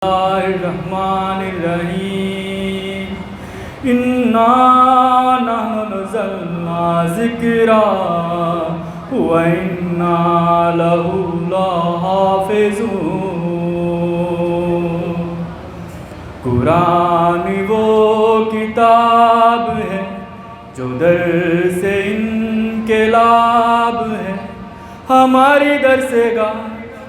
الرحمن الرحیم انا نحن نزلنا ذکرا وَإِنَّا لَهُ لَحَافِظُونَ۔ قرآن وہ کتاب ہے جو در سے انقلاب ہے، ہماری در سے گاہ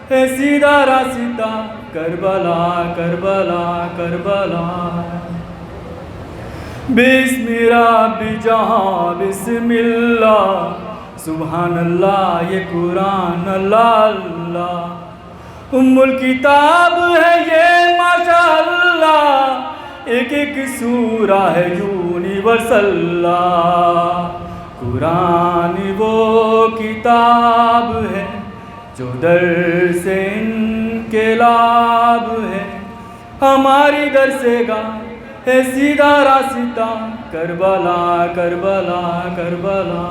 ہے سیدھا راستہ، کربلا کربلا کربلا۔ بسم رب جہاں بسم اللہ، سبحان اللہ یہ قرآن اللہ اللہ، ام الکتاب ہے یہ ماشاء اللہ، ایک ایک سورہ ہے یونیورسل۔ قرآن وہ کتاب ہے جو در سے انقلاب ہے، ہماری در سے گاہ ہے سیدھا راستہ، کربلا کربلا کربلا۔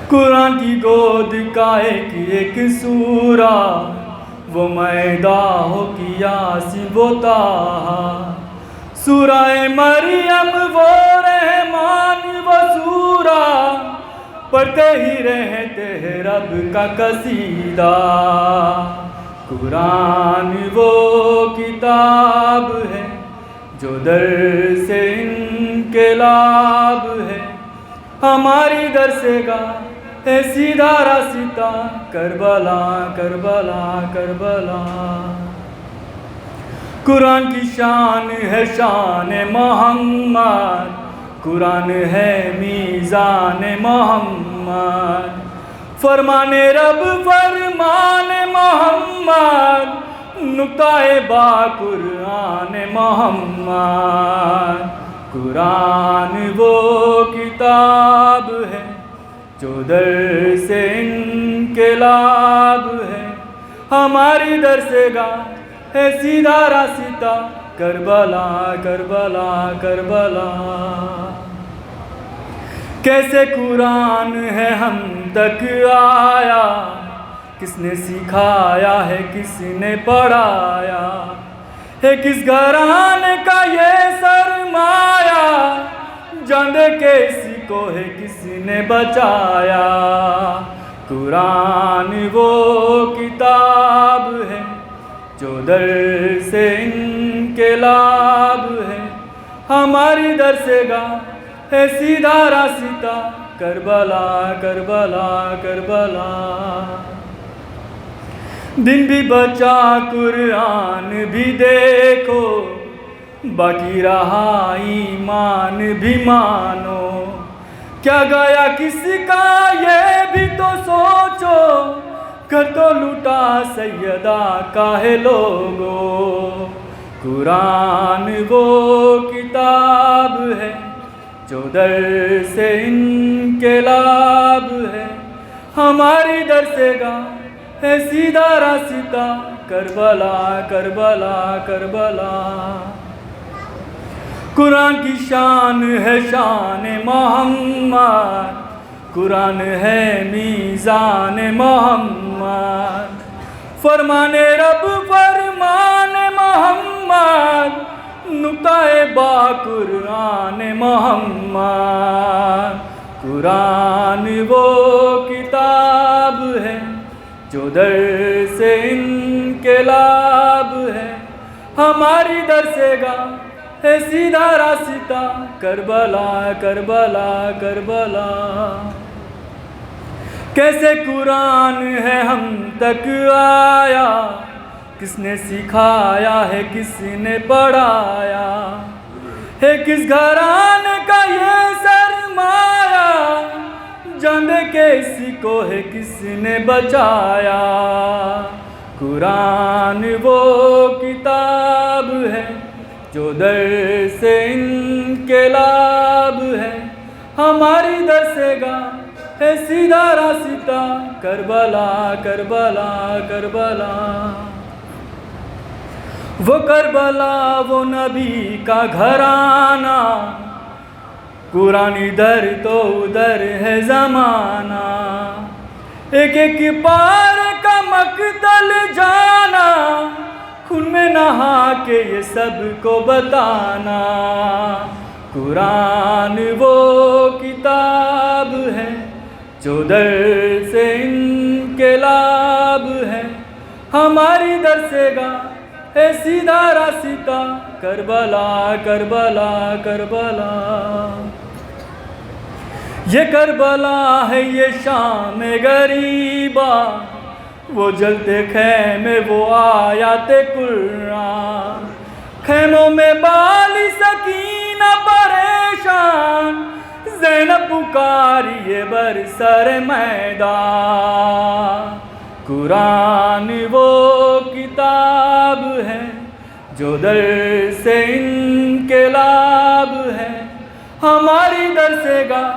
قرآن کی گود کا ایک سورہ، وہ میدہ ہو کہ یاسین وہ طٰہٰ، سورہ مریم وہ رحمان وہ سورہ، پڑھتے ہی رہتے ہیں رب کا قصیدہ۔ قرآن وہ کتاب ہے جو در سے انقلاب ہے، ہماری در سے گاہ ہے سیدھا راستہ، کربلا کربلا کربلا۔ قرآن کی شان ہے شان محمد، قرآن ہے میزان محمد، فرمان رب فرمان محمد، نقطہ با قرآن محمد۔ قرآن وہ کتاب ہے جو در سے انقلاب ہے، ہماری در سے گاہ ہے سیدھا راستہ، کربلا کربلا کربلا۔ کیسے قرآن ہے ہم تک آیا، کس نے سکھایا ہے کس نے پڑھایا، ہے کس گھرانے کا یہ سرمایہ، جان دے کے اسی کو ہے کس نے بچایا۔ قرآن وہ کتاب ہے جو در سے انقلاب ہے، ہماری در سے گاہ ہے سیدھا راستہ، کربلا کربلا کربلا۔ دن بھی بچا قرآن بھی دیکھو، باقی رہا ایمان بھی مانو، کیا گیا کس کا یہ بھی تو سوچو، گھر تو لوٹا سیدہ کاہے لوگو۔ قرآن وہ کتاب ہے جو در سے انقلاب ہے، ہماری در سے گاہ ہے سیدھا راستہ، کربلا کربلا کربلا۔ قرآن کی شان ہے شان محمد، قرآن ہے میزان محمد، فرمان رب فرمان محمد، نقطہ با قرآن محمد۔ قرآن وہ کتاب ہے جو در سے انقلاب ہے، ہماری در سے گاہ ہے سیدھا راستہ، کربلا کربلا کربلا۔ کیسے قرآن ہے ہم تک آیا، کس نے سکھایا ہے کس نے پڑھایا، ہے کس گھرانے کا یہ سرمایہ، جان دے کے اسی کو ہے کس نے بچایا۔ قرآن وہ کتاب ہے جو در سے انقلاب ہے، ہماری در سے گاہ ہے سیدھا راستہ، کربلا کربلا کربلا۔ وہ کربلا وہ نبی کا گھرانہ، قرآن ادھر تو ادھر ہے زمانہ، ایک ایک پار کا مقتل جانا، نہا کے یہ سب کو بتانا. قرآن وہ کتاب ہے جو در سے انقلاب ہے. ہماری در سے گاہ ہے سیدھا راستہ. کربلا کربلا کربلا. یہ کربلا ہے یہ شام غریبا. وہ جلتے خیمے وہ آیات قرآن. خیموں میں بالی سکینہ پریشان. زینب پکاریے برسر میدان. قرآن وہ کتاب ہے جو در سے انقلاب ہے. ہماری در سے گاہ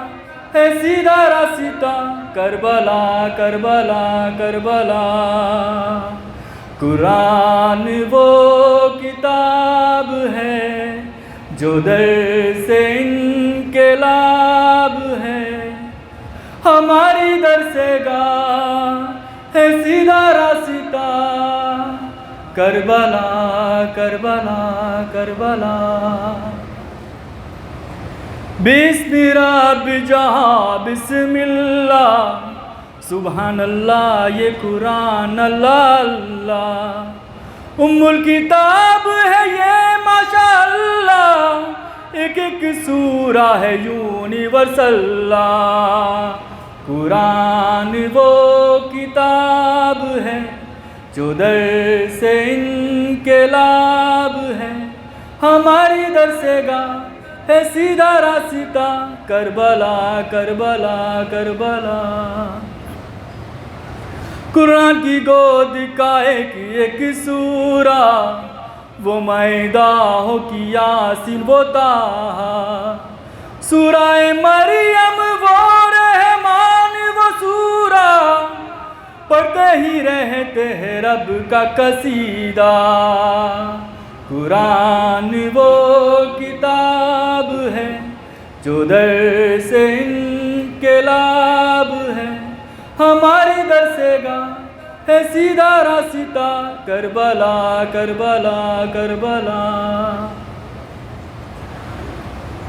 ہے سیدھا راستہ. کربلا کربلا کربلا. قرآن وہ کتاب ہے جو در سے انقلاب ہے. ہماری در سے گاہ ہے سیدھا راستہ. کربلا کربلا کربلا. بسم رب جہاں بسم اللہ. سبحان اللہ یہ قرآن اللہ اللہ. ام الکتاب ہے یہ ماشاء اللہ. ایک ایک سورہ ہے یونیورسل. قرآن وہ کتاب ہے جو در سے انقلاب ہے. ہماری در سے گاہ ہے سیدھا راستہ. کربلا کربلا کربلا. قرآن کی گود کا ایک سورہ. وہ میدہ ہو کی یاسین وہ طٰہٰ. سورہ مریم وہ رحمان وہ سورہ. پڑھتے ہی رہتے ہیں رب کا قصیدہ. قرآن وہ کتاب ہے جو در سے انقلاب ہے. ہماری در سے گاہ ہے سیدھا راستہ. کربلا کربلا کربلا.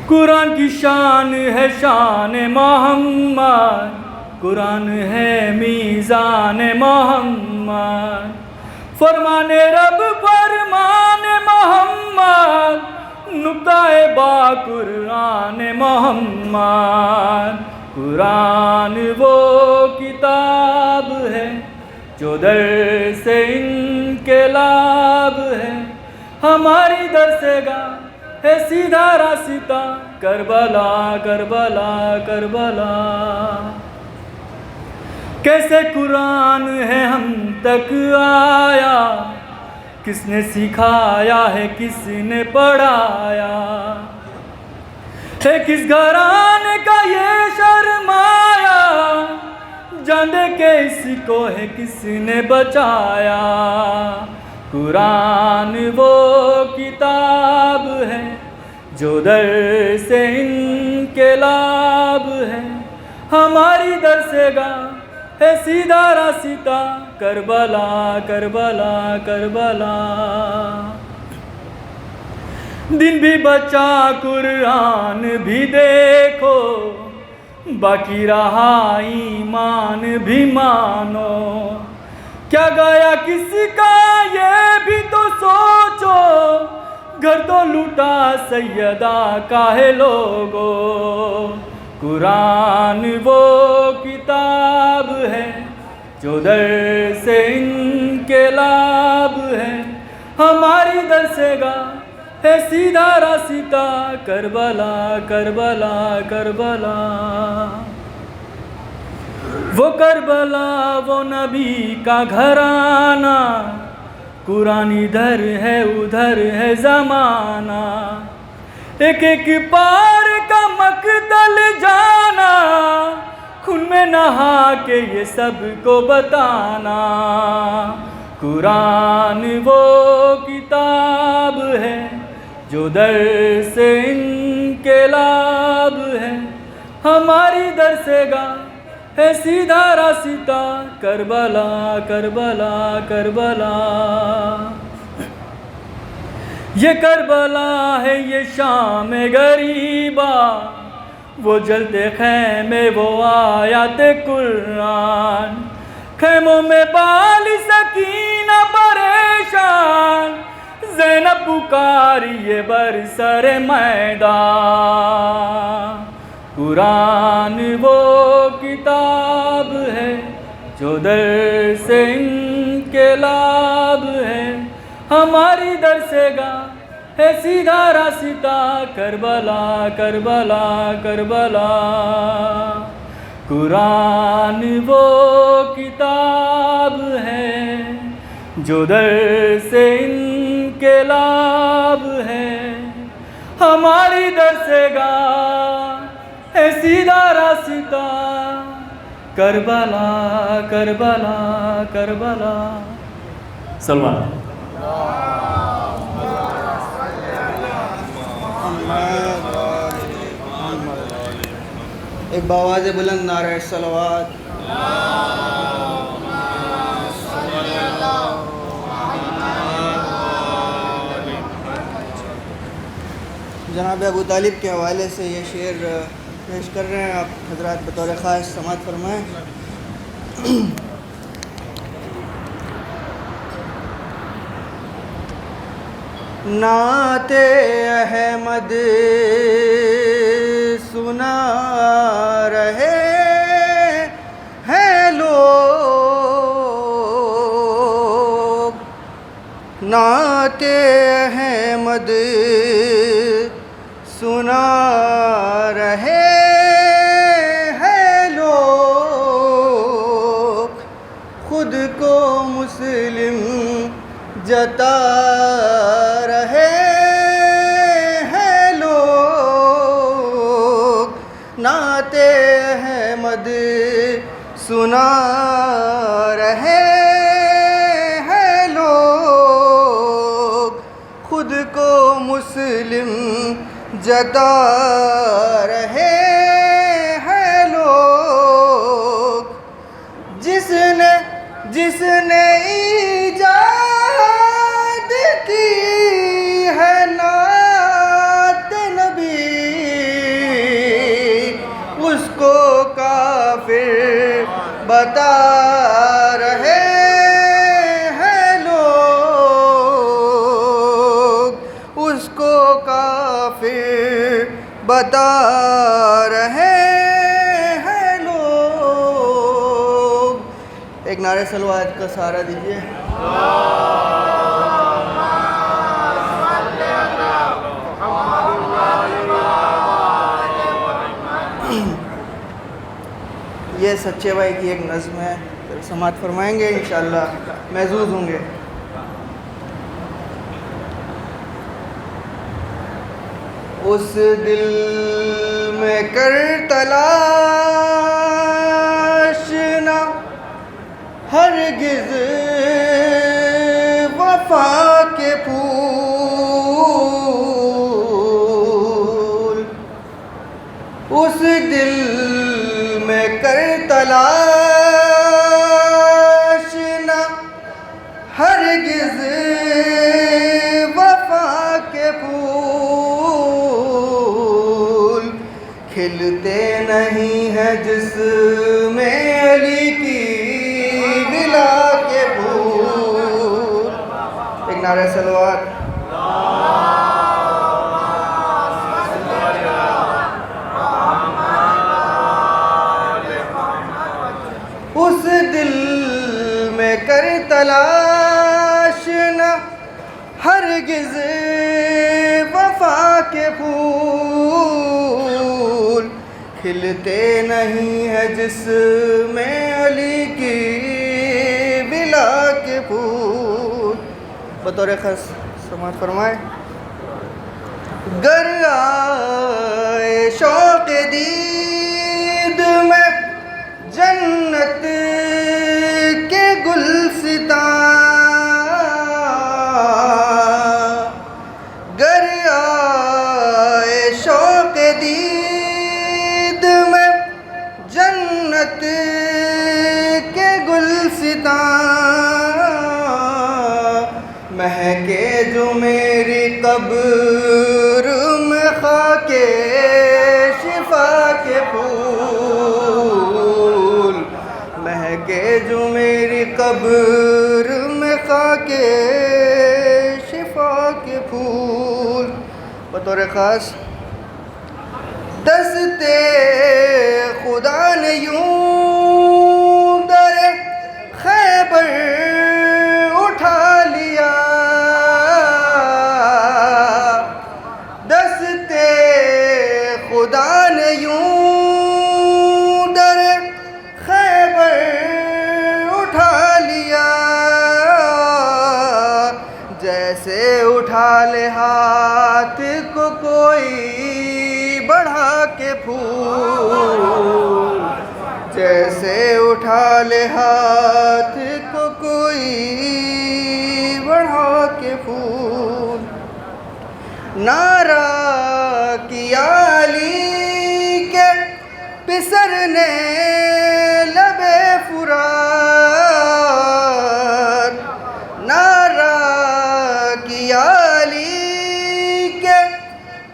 قرآن کی شان ہے شان محمد. قرآن ہے میزان محمد. فرمان رب فرمان محمد. نقطہ با قرآن محمد. قرآن وہ کتاب ہے جو در سے انقلاب ہے. ہماری در سے گاہ ہے سیدھا راستہ. کربلا کربلا کربلا. کیسے قرآن ہے ہم تک آیا. کس نے سکھایا ہے کس نے پڑھایا. ہے کس گھرانے کا یہ شرمایا. جانے کے اس کو ہے کس نے بچایا. قرآن وہ کتاب ہے جو در سے انقلاب ہے. ہماری در سے گاہ ہے سیدھا راستہ. کربلا کربلا کربلا. دن بھی بچا قرآن بھی دیکھو. باقی رہا ایمان بھی مانو. کیا گایا کسی کا یہ بھی تو سوچو. گھر تو لوٹا سیدہ کا ہے لوگو. قرآن وہ کتاب ہے جو در سے انقلاب ہے. ہماری در سے گاہ ہے سیدھا راستہ. کربلا کربلا کربلا. وہ کربلا وہ نبی کا گھرانہ. قرآن ادھر ہے ادھر ہے زمانہ. ایک ایک پار کا مقتل جانا. خون میں نہا کے یہ سب کو بتانا. قرآن وہ کتاب ہے جو در سے انقلاب ہے. ہماری در سے گاہ ہے سیدھا راستہ. کربلا کربلا کربلا. یہ کربلا ہے یہ شام غریبا، وہ جلتے خیمے وہ آیات قرآن، خیموں میں بال سکینہ پریشان، زینب پکاری برسر میدان۔ قرآن وہ کتاب ہے جو در سے انقلاب ہے، ہماری در سے گاہ ہے سیدھا راستہ، کربلا کربلا کربلا۔ قرآن وہ کتاب ہے جو در سے انقلاب ہے، ہماری در سے گاہ ہے سیدھا راستہ، کربلا کربلا کربلا۔ سلمان ایک بآواز بلند نعرہ صلوات۔ جناب ابو طالب کے حوالے سے یہ شعر پیش کر رہے ہیں، آپ حضرات بطور خاص سماعت فرمائیں۔ نعت احمد سنا رہے ہیں لوگ، نعت احمد سنا رہے ہیں لوگ، خود کو مسلم جتا رہے ہیں لوگ، نعت احمد سنا رہے ہیں لوگ، خود کو مسلم جتا رہے ہیں لوگ، جس نے ایجاد کی ہے نعت نبی، اس کو کافر بتا رہے ہیں لوگ، اس کو کافر بتا رہے ہیں لوگ۔ ایک نعرہ صلوات کا سہارا دیجیے۔ یہ سچے بھائی کی ایک نظم ہے، پھر سماعت فرمائیں گے انشاءاللہ، محظوظ ہوں گے۔ اس دل میں کر تلاش نہ ہرگز وفا کے پھول، اس دل میں کر تلاش نہ ہرگز وفا کے پھول، کھلتے نہیں ہیں جس میں علی کی ولا کے پھول۔ ایک نعرہ صلوات۔ اس دل میں کر تلاش نہ ہرگز وفا کے پھول، کھلتے نہیں ہے جس میں علی کی ولا کے پھول۔ بطور خاص سماعت فرمائے۔ گر آئے شوق دید میں جنت کے گلستان، گر آئے شوق دید میں جنت کے گلستان، مہکے جو میری قبر میں خاک شفا کے پھول، مہکے جو میری قبر میں خاک شفا کے پھول۔ بطور خاص دستے خدا نے یوں در خیبر اٹھا لیا، دستے خدا نے یوں در خیبر اٹھا لیا، جیسے اٹھا لے ہاتھ کو کوئی بڑھا کے پھول، جیسے اٹھا لے ہاتھ کو کوئی بڑھا کے پھول۔ نعرہ کیا علی کے پسر نے لب فرات، نعرہ کیا علی کے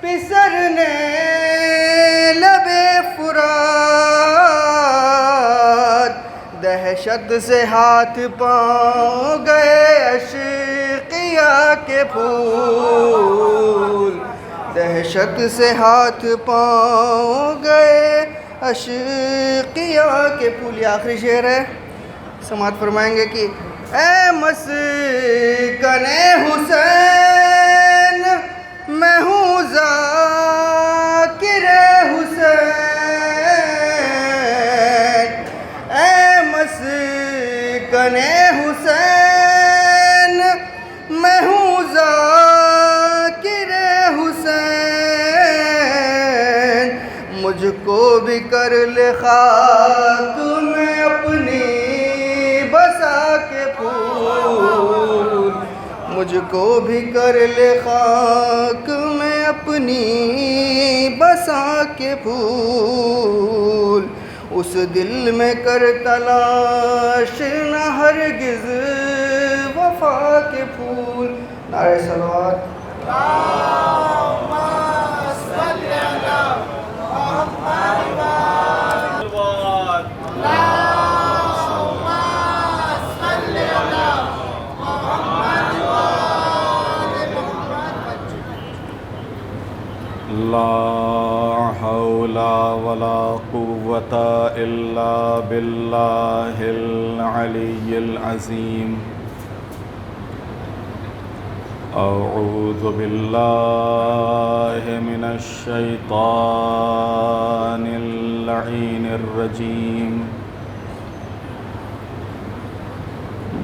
پسر نے لب فرات، دہشت سے ہاتھ پاؤں گئے اشقیاء کے پھول، دہشت سے ہاتھ پاؤں گئے اشقیاء کے پھول۔ یہ آخری شعر ہے، سماعت فرمائیں گے کہ اے مسکن حسین میں ہوں ذاکر حسین، اے مسکن حسین میں ہوں ذاکر حسین، مجھ کو بھی کر لے خاک میں اپنی بسا کے پھول، مجھ کو بھی کر لے خاک میں اپنی بسا کے پھول، اس دل میں کر تلاش نہ ہرگز وفا کے پھول۔ نعرہ صلوات۔ لا حول ولا قوة إلا بالله العلي العظيم۔ أعوذ بالله من الشيطان اللعين الرجيم،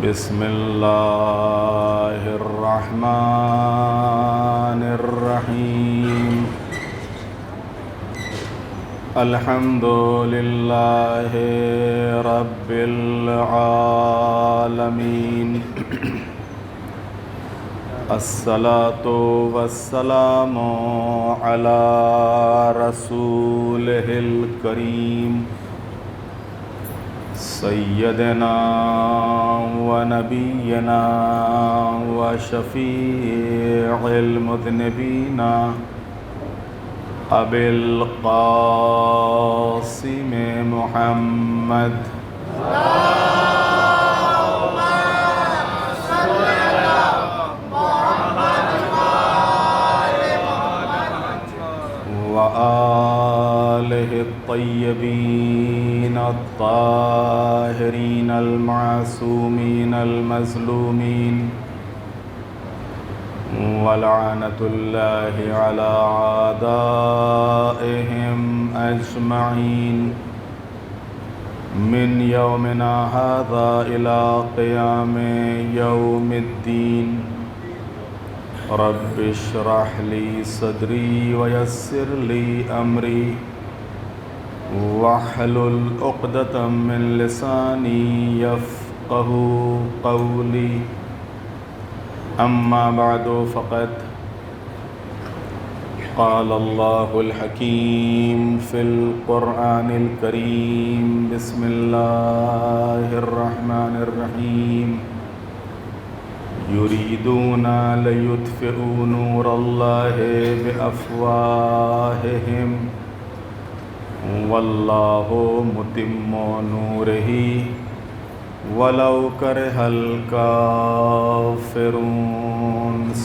بسم الله الرحمن الرحيم۔ الحمد لله رب العالمين، الصلاة والسلام على رسوله الكريم، سيدنا ونبينا وشفيع المذنبين أبي القاسم محمد، وآله الطيبين الطاهرين المعصومين المظلومين، ولعنة الله على أعدائهم أجمعين، من يومنا هذا إلى قيام يوم الدين۔ رب اشرح لي صدري ويسر لي أمري، واحلل عقدة من لساني يفقه قولي، أما بعد فقد قال الله الحكيم في القرآن الكريم، بسم الله الرحمن الرحيم، يريدون ليطفئوا نور الله بأفواههم والله متم نوره ولو كره الكافرون.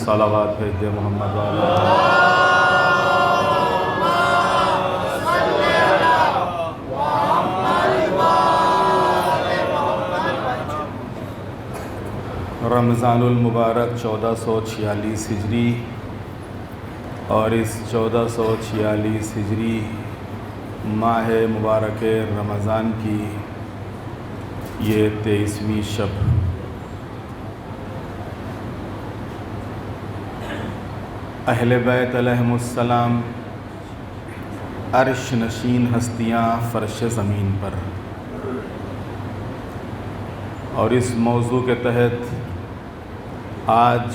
صلوات بھیجے محمد والا. رمضان المبارک 1446 ہجری اور اس 1446 ہجری ماہ مبارک رمضان کی یہ 23ویں شب اہل بیت علیہم السلام عرش نشین ہستیاں فرش زمین پر، اور اس موضوع کے تحت آج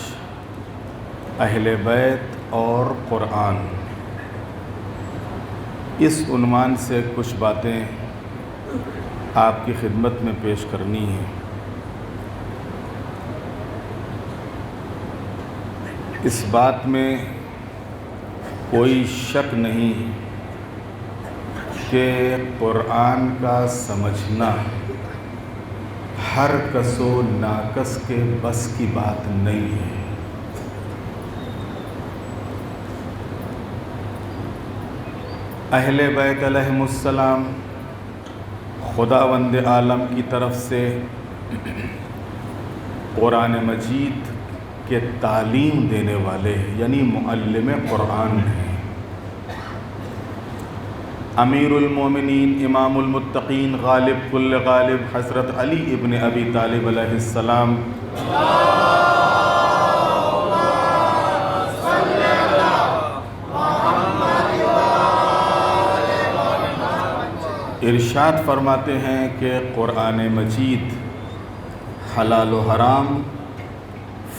اہل بیت اور قرآن اس عنوان سے کچھ باتیں آپ کی خدمت میں پیش کرنی ہیں. اس بات میں کوئی شک نہیں کہ قرآن کا سمجھنا ہر کس و ناکس کے بس کی بات نہیں ہے. اہل بیت علیہم السلام خداوند عالم کی طرف سے قرآن مجید کے تعلیم دینے والے یعنی معلم قرآن ہیں. امیر المومنین امام المتقین غالب کل غالب حضرت علی ابن ابی طالب علیہ السلام ارشاد فرماتے ہیں کہ قرآن مجید حلال و حرام،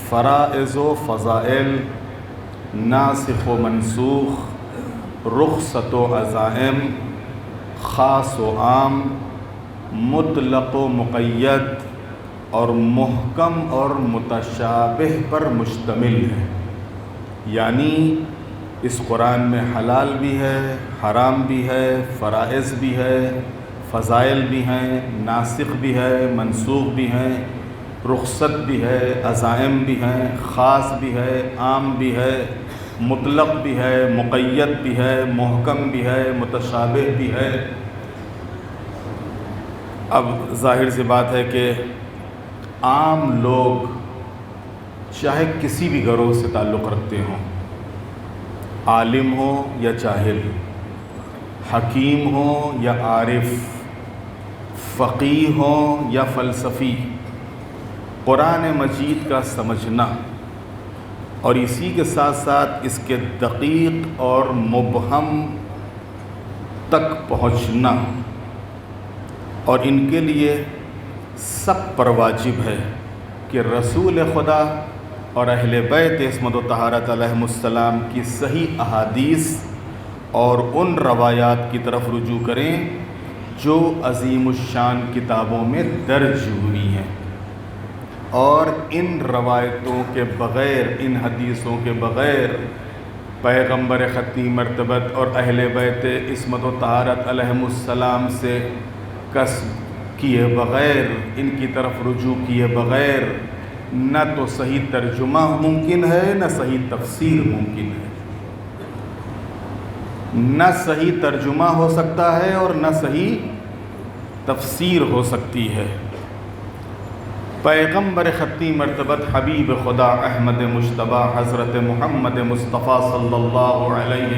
فرائض و فضائل، ناسخ و منسوخ، رخصت و عزائم، خاص و عام، مطلق و مقید اور محکم اور متشابہ پر مشتمل ہے. یعنی اس قرآن میں حلال بھی ہے، حرام بھی ہے، فرائض بھی ہے، فضائل بھی ہیں، ناسخ بھی ہے، منسوخ بھی ہیں، رخصت بھی ہے، عزائم بھی ہیں، خاص بھی ہے، عام بھی ہے، مطلق بھی ہے، مقید بھی ہے، محکم بھی ہے، متشابہ بھی ہے. اب ظاہر سی بات ہے کہ عام لوگ چاہے کسی بھی گروہ سے تعلق رکھتے ہوں، عالم ہو یا جاہل، حکیم ہو یا عارف، فقیہ ہو یا فلسفی، قرآن مجید کا سمجھنا اور اسی کے ساتھ ساتھ اس کے دقیق اور مبہم تک پہنچنا اور ان کے لیے سب پر واجب ہے کہ رسول خدا اور اہل بیت عصمت و طہارت علیہم السلام کی صحیح احادیث اور ان روایات کی طرف رجوع کریں جو عظیم الشان کتابوں میں درج ہوئی ہیں، اور ان روایتوں کے بغیر، ان حدیثوں کے بغیر پیغمبر ختمی مرتبت اور اہل بیت عصمت و طہارت علیہم السلام سے کسب کیے بغیر، ان کی طرف رجوع کیے بغیر نہ تو صحیح ترجمہ ممکن ہے، نہ صحیح تفسیر ممکن ہے. نہ صحیح ترجمہ ہو سکتا ہے اور نہ صحیح تفسیر ہو سکتی ہے. پیغمبر ختمی مرتبت حبیب خدا احمد مجتبی حضرت محمد مصطفیٰ صلی اللہ علیہ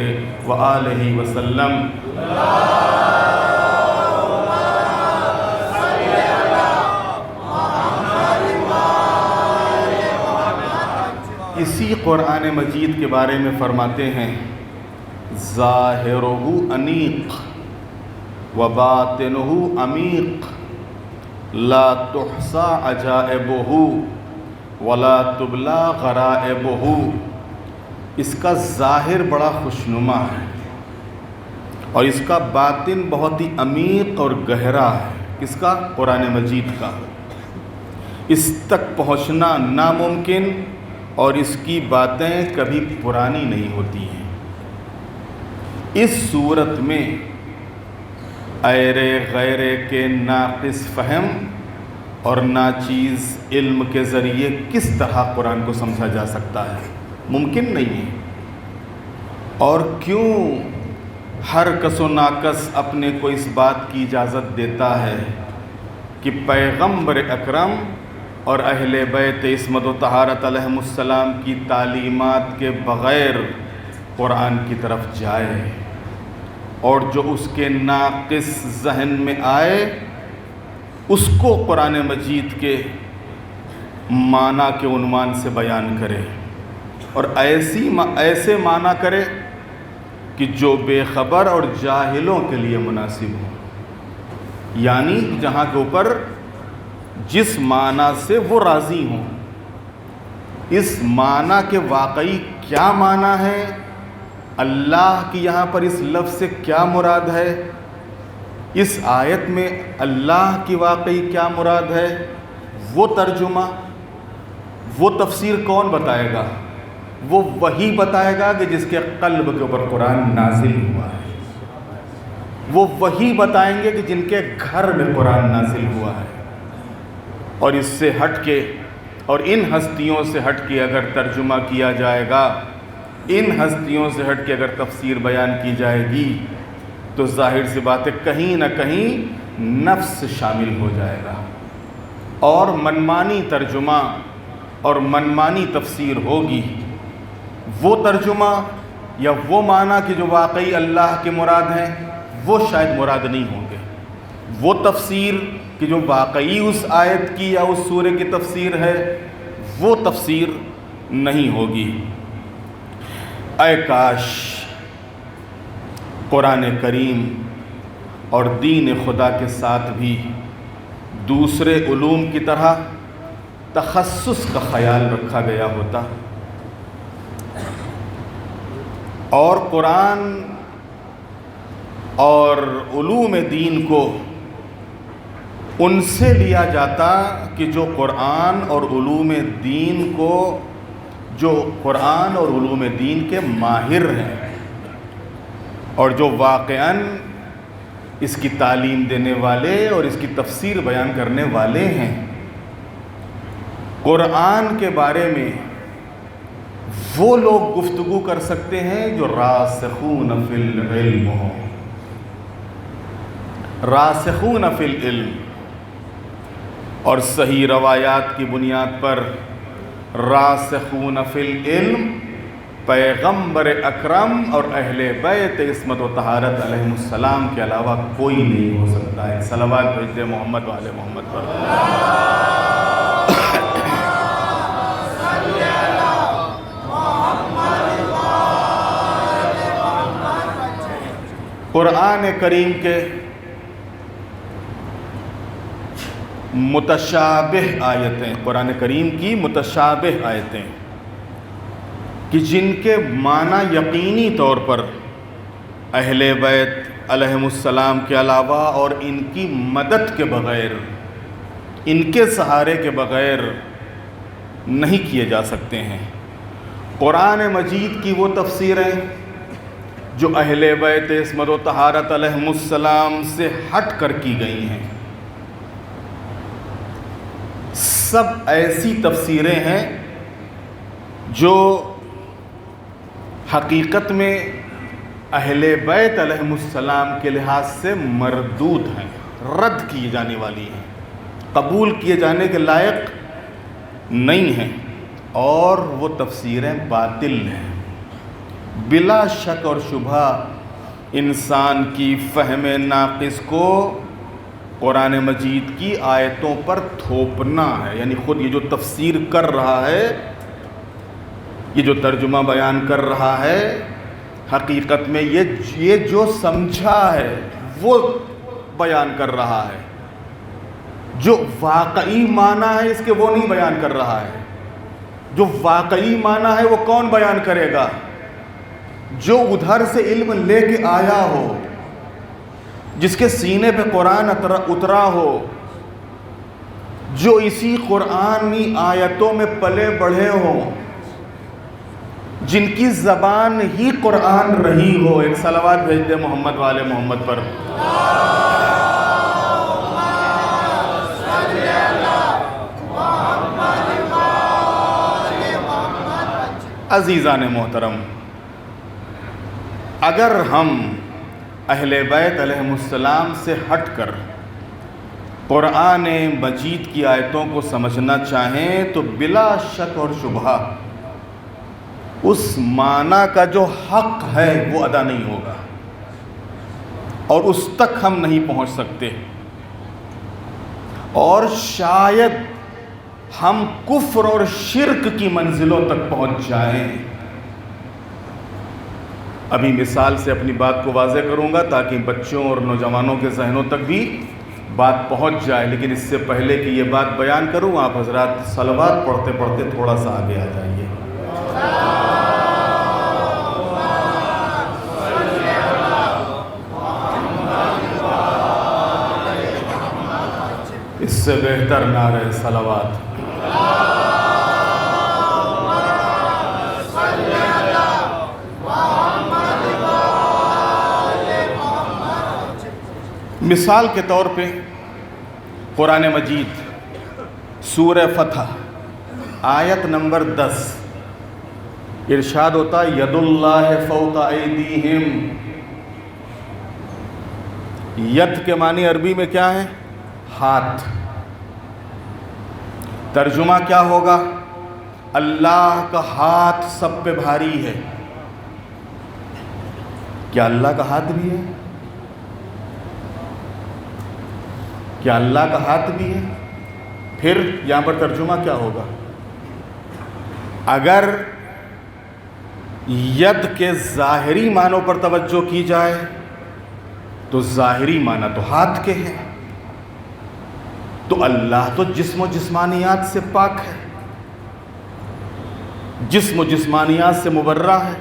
وآلہ وسلم اسی قرآن مجید کے بارے میں فرماتے ہیں ظاہرہ انیق وباطنہ عمیق لا تحصى عجائبہ ولا تبلا غرائبہ. اس کا ظاہر بڑا خوشنما ہے اور اس کا باطن بہت ہی عمیق اور گہرا ہے. اس کا قرآن مجید کا اس تک پہنچنا ناممکن اور اس کی باتیں کبھی پرانی نہیں ہوتی ہیں۔ اس صورت میں ایرے غیرے کے ناقص فہم اور ناچیز علم کے ذریعے کس طرح قرآن کو سمجھا جا سکتا ہے؟ ممکن نہیں ہے۔ اور کیوں ہر کس و ناکس اپنے کو اس بات کی اجازت دیتا ہے کہ پیغمبر اکرم اور اہل بیت عصمت و طہارت علیہم السلام کی تعلیمات کے بغیر قرآن کی طرف جائے، اور جو اس کے ناقص ذہن میں آئے اس کو قرآن مجید کے معنی کے عنوان سے بیان کرے، اور ایسے معنی کرے کہ جو بے خبر اور جاہلوں کے لیے مناسب ہو، یعنی جہاں کے اوپر جس معنی سے وہ راضی ہوں۔ اس معنی کے واقعی کیا معنی ہے، اللہ کی یہاں پر اس لفظ سے کیا مراد ہے، اس آیت میں اللہ کی واقعی کیا مراد ہے، وہ ترجمہ، وہ تفسیر کون بتائے گا؟ وہ وہی بتائے گا کہ جس کے قلب کے اوپر قرآن نازل ہوا ہے۔ وہ وہی بتائیں گے کہ جن کے گھر میں قرآن نازل ہوا ہے۔ اور اس سے ہٹ کے اور ان ہستیوں سے ہٹ کے اگر ترجمہ کیا جائے گا، ان ہستیوں سے ہٹ کے اگر تفسیر بیان کی جائے گی تو ظاہر سی بات ہے کہیں نہ کہیں نفس شامل ہو جائے گا، اور منمانی ترجمہ اور منمانی تفسیر ہوگی۔ وہ ترجمہ یا وہ معنی کہ جو واقعی اللہ کے مراد ہیں وہ شاید مراد نہیں ہوں گے، وہ تفسیر کہ جو واقعی اس آیت کی یا اس سورے کی تفسیر ہے وہ تفسیر نہیں ہوگی۔ اے کاش قرآن کریم اور دین خدا کے ساتھ بھی دوسرے علوم کی طرح تخصص کا خیال رکھا گیا ہوتا، اور قرآن اور علوم دین کو ان سے لیا جاتا کہ جو قرآن اور علوم دین کو جو قرآن اور علوم دین کے ماہر ہیں اور جو واقعاً اس کی تعلیم دینے والے اور اس کی تفسیر بیان کرنے والے ہیں۔ قرآن کے بارے میں وہ لوگ گفتگو کر سکتے ہیں جو راسخون فی العلم ہوں، راسخون فی العلم، اور صحیح روایات کی بنیاد پر راسخون فی العلم پیغمبر اکرم اور اہل بیت عصمت و طہارت علیہم السلام کے علاوہ کوئی نہیں ہو سکتا ہے۔ صلوات بھیج دے محمد وعلى محمد پر۔ قرآن کریم کے متشابہ آیتیں، قرآن کریم کی متشابہ آیتیں کہ جن کے معنی یقینی طور پر اہل بیت علیہم السلام کے علاوہ اور ان کی مدد کے بغیر، ان کے سہارے کے بغیر نہیں کیے جا سکتے ہیں۔ قرآن مجید کی وہ تفسیریں جو اہل بیت عصمت و طہارت علیہم السلام سے ہٹ کر کی گئی ہیں، سب ایسی تفسیریں ہیں جو حقیقت میں اہل بیت علیہم السلام کے لحاظ سے مردود ہیں، رد کی جانے والی ہیں، قبول کیے جانے کے لائق نہیں ہیں، اور وہ تفسیریں باطل ہیں۔ بلا شک اور شبہ انسان کی فہم ناقص کو قرآن مجید کی آیتوں پر تھوپنا ہے، یعنی خود یہ جو تفسیر کر رہا ہے، یہ جو ترجمہ بیان کر رہا ہے، حقیقت میں یہ جو سمجھا ہے وہ بیان کر رہا ہے، جو واقعی معنی ہے اس کے وہ نہیں بیان کر رہا ہے۔ جو واقعی معنی ہے وہ کون بیان کرے گا؟ جو ادھر سے علم لے کے آیا ہو، جس کے سینے پہ قرآن اترا ہو، جو اسی قرآنی آیتوں میں پلے بڑھے ہوں، جن کی زبان ہی قرآن رہی ہو، ایک صلوات بھیج دے محمد والے محمد پر۔ عزیزان محترم، اگر ہم اہل بیت علیہم السلام سے ہٹ کر قرآن مجید کی آیتوں کو سمجھنا چاہیں تو بلا شک اور شبہ اس معنی کا جو حق ہے وہ ادا نہیں ہوگا، اور اس تک ہم نہیں پہنچ سکتے، اور شاید ہم کفر اور شرک کی منزلوں تک پہنچ جائیں۔ ابھی مثال سے اپنی بات کو واضح کروں گا تاکہ بچوں اور نوجوانوں کے ذہنوں تک بھی بات پہنچ جائے، لیکن اس سے پہلے کہ یہ بات بیان کروں، آپ حضرات صلوات پڑھتے پڑھتے تھوڑا سا آگے آ جائیے۔ اس سے بہتر نعرہ صلوات۔ مثال کے طور پہ قرآن مجید سورہ فتح آیت نمبر 10 ارشاد ہوتا ہے ید اللہ فوق ایدیہم۔ ید کے معنی عربی میں کیا ہے؟ ہاتھ۔ ترجمہ کیا ہوگا؟ اللہ کا ہاتھ سب پہ بھاری ہے۔ کیا اللہ کا ہاتھ بھی ہے؟ کیا اللہ کا ہاتھ بھی ہے؟ پھر یہاں پر ترجمہ کیا ہوگا؟ اگر ید کے ظاہری معنوں پر توجہ کی جائے تو ظاہری معنی تو ہاتھ کے ہیں، تو اللہ تو جسم و جسمانیات سے پاک ہے، جسم و جسمانیات سے مبرہ ہے،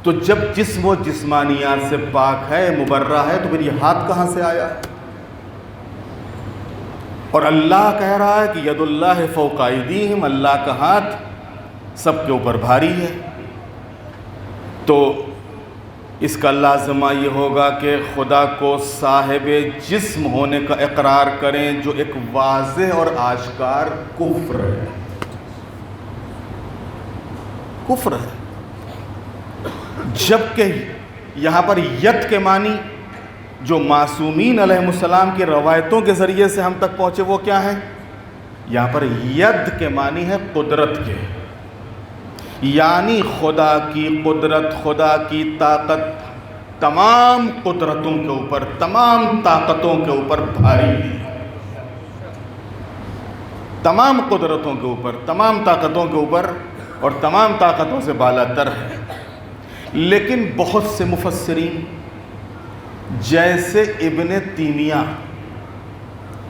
تو جب جسم و جسمانیات سے پاک ہے، مبرہ ہے، تو پھر یہ ہاتھ کہاں سے آیا؟ اور اللہ کہہ رہا ہے کہ ید اللہ فوق ایدیہم، اللہ کا ہاتھ سب کے اوپر بھاری ہے، تو اس کا لازمہ یہ ہوگا کہ خدا کو صاحب جسم ہونے کا اقرار کریں، جو ایک واضح اور آشکار کفر ہے۔ کفر ہے۔ جبکہ یہاں پر ید کے معنی جو معصومین علیہ السلام کی روایتوں کے ذریعے سے ہم تک پہنچے وہ کیا ہیں؟ یہاں پر ید کے معنی ہے قدرت کے، یعنی خدا کی قدرت، خدا کی طاقت تمام قدرتوں کے اوپر، تمام طاقتوں کے اوپر بھاری ہے، تمام قدرتوں کے اوپر، تمام طاقتوں کے اوپر اور تمام طاقتوں سے بالا تر ہے۔ لیکن بہت سے مفسرین جیسے ابن تیمیہ،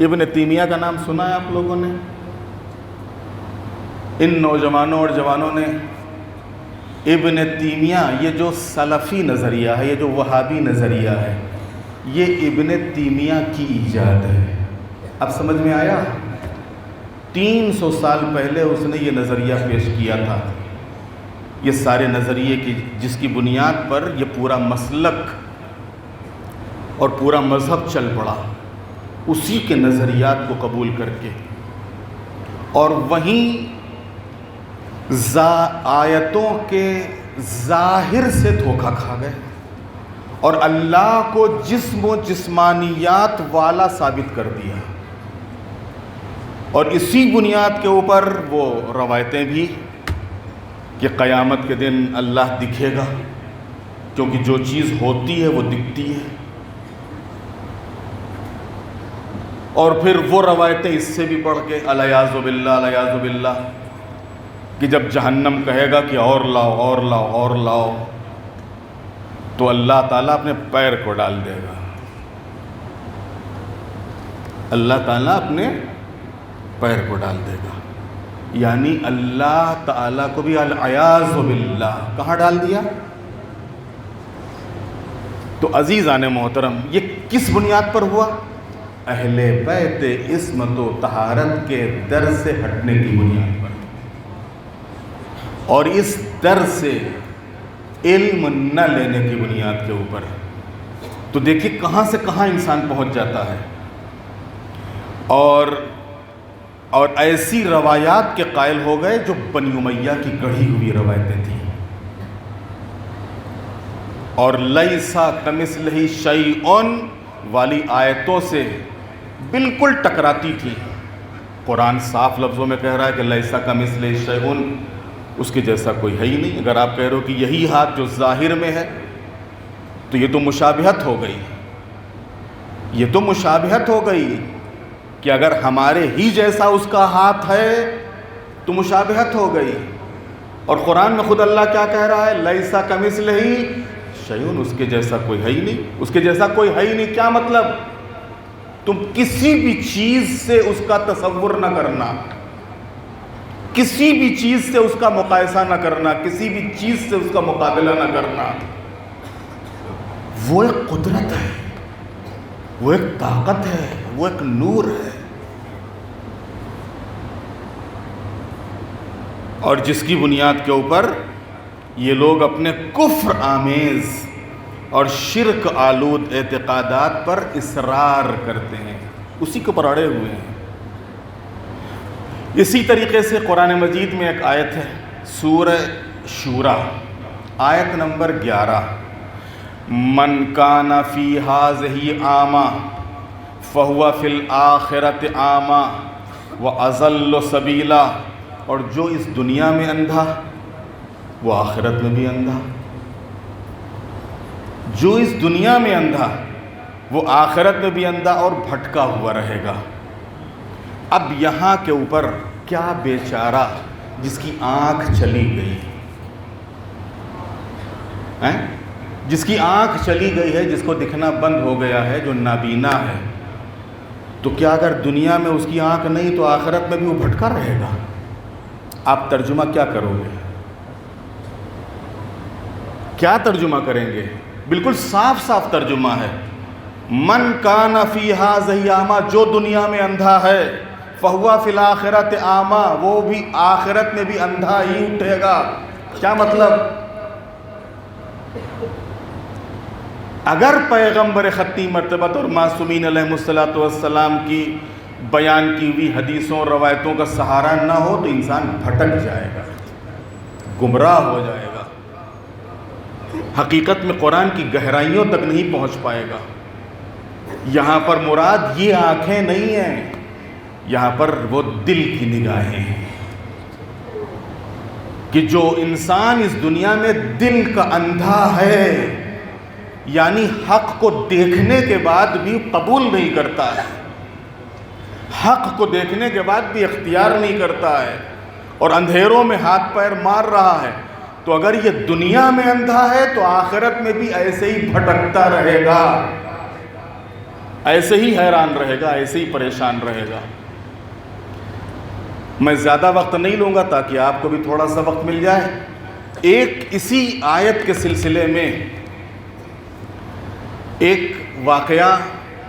ابن تیمیہ کا نام سنا ہے آپ لوگوں نے؟ ان نوجوانوں اور جوانوں نے ابن تیمیہ، یہ جو سلفی نظریہ ہے، یہ جو وہابی نظریہ ہے، یہ ابن تیمیہ کی ایجاد ہے۔ اب سمجھ میں آیا؟ 300 سال پہلے اس نے یہ نظریہ پیش کیا تھا۔ یہ سارے نظریے کی جس کی بنیاد پر یہ پورا مسلک اور پورا مذہب چل پڑا، اسی کے نظریات کو قبول کر کے، اور وہیں آیتوں کے ظاہر سے دھوکہ کھا گئے اور اللہ کو جسم و جسمانیات والا ثابت کر دیا، اور اسی بنیاد کے اوپر وہ روایتیں بھی کہ قیامت کے دن اللہ دکھے گا، کیونکہ جو چیز ہوتی ہے وہ دکھتی ہے، اور پھر وہ روایتیں اس سے بھی بڑھ کے الیاذ باللہ، الیاذ باللہ، کہ جب جہنم کہے گا کہ اور لاؤ اور لاؤ اور لاؤ، تو اللہ تعالیٰ اپنے پیر کو ڈال دے گا، اللہ تعالیٰ اپنے پیر کو ڈال دے گا، یعنی اللہ تعالیٰ کو بھی الیاذ باللہ کہاں ڈال دیا؟ تو عزیزان محترم، یہ کس بنیاد پر ہوا؟ اہل بیت عصمت و طہارت کے در سے ہٹنے کی بنیاد پر، اور اس در سے علم نہ لینے کی بنیاد کے اوپر۔ تو دیکھیے کہاں سے کہاں انسان پہنچ جاتا ہے، اور ایسی روایات کے قائل ہو گئے جو بنی امیہ کی گڑھی ہوئی روایتیں تھیں، اور لیسا کمثلہ شیء والی آیتوں سے بالکل ٹکراتی تھی۔ قرآن صاف لفظوں میں کہہ رہا ہے کہ لیسا کمثلہ شیء، اس کے جیسا کوئی ہے ہی نہیں۔ اگر آپ کہہ رہے ہو کہ یہی ہاتھ جو ظاہر میں ہے تو یہ تو مشابہت ہو گئی، یہ تو مشابہت ہو گئی کہ اگر ہمارے ہی جیسا اس کا ہاتھ ہے تو مشابہت ہو گئی۔ اور قرآن میں خود اللہ کیا کہہ رہا ہے؟ لیسا کمثلہ شیء، اس کے جیسا کوئی ہے ہی نہیں، اس کے جیسا کوئی ہے ہی نہیں۔ کیا مطلب؟ تم کسی بھی چیز سے اس کا تصور نہ کرنا، کسی بھی چیز سے اس کا مقایسہ نہ کرنا، کسی بھی چیز سے اس کا مقابلہ نہ کرنا۔ وہ ایک قدرت ہے، وہ ایک طاقت ہے، وہ ایک نور ہے، اور جس کی بنیاد کے اوپر یہ لوگ اپنے کفر آمیز اور شرک آلود اعتقادات پر اصرار کرتے ہیں، اسی کو پر اڑے ہوئے ہیں۔ اسی طریقے سے قرآن مجید میں ایک آیت ہے، سورہ شورى آیت نمبر 11، من کان فی ہذہ اعمی فہو فی الآخرۃ اعمی واضل سبیلا، اور جو اس دنیا میں اندھا وہ آخرت میں بھی اندھا، جو اس دنیا میں اندھا وہ آخرت میں بھی اندھا اور بھٹکا ہوا رہے گا۔ اب یہاں کے اوپر کیا بیچارہ جس کی آنکھ چلی گئی ہے، جس کی آنکھ چلی گئی ہے، جس کو دکھنا بند ہو گیا ہے، جو نابینا ہے، تو کیا اگر دنیا میں اس کی آنکھ نہیں تو آخرت میں بھی وہ بھٹکا رہے گا؟ آپ ترجمہ کیا کرو گے؟ کیا ترجمہ کریں گے؟ بالکل صاف صاف ترجمہ ہے، من کان فی ہذہ اعمی، جو دنیا میں اندھا ہے، فہو فی الآخرۃ اعمی، وہ بھی آخرت میں بھی اندھا ہی اٹھے گا۔ کیا مطلب؟ اگر پیغمبر ختمی مرتبت اور معصومین علیہ السلام کی بیان کی ہوئی حدیثوں اور روایتوں کا سہارا نہ ہو تو انسان بھٹک جائے گا، گمراہ ہو جائے گا، حقیقت میں قرآن کی گہرائیوں تک نہیں پہنچ پائے گا۔ یہاں پر مراد یہ آنکھیں نہیں ہیں، یہاں پر وہ دل کی نگاہیں ہیں، کہ جو انسان اس دنیا میں دل کا اندھا ہے، یعنی حق کو دیکھنے کے بعد بھی قبول نہیں کرتا ہے، حق کو دیکھنے کے بعد بھی اختیار نہیں کرتا ہے، اور اندھیروں میں ہاتھ پیر مار رہا ہے، تو اگر یہ دنیا میں اندھا ہے تو آخرت میں بھی ایسے ہی بھٹکتا رہے گا، ایسے ہی حیران رہے گا، ایسے ہی پریشان رہے گا۔ میں زیادہ وقت نہیں لوں گا تاکہ آپ کو بھی تھوڑا سا وقت مل جائے۔ ایک اسی آیت کے سلسلے میں ایک واقعہ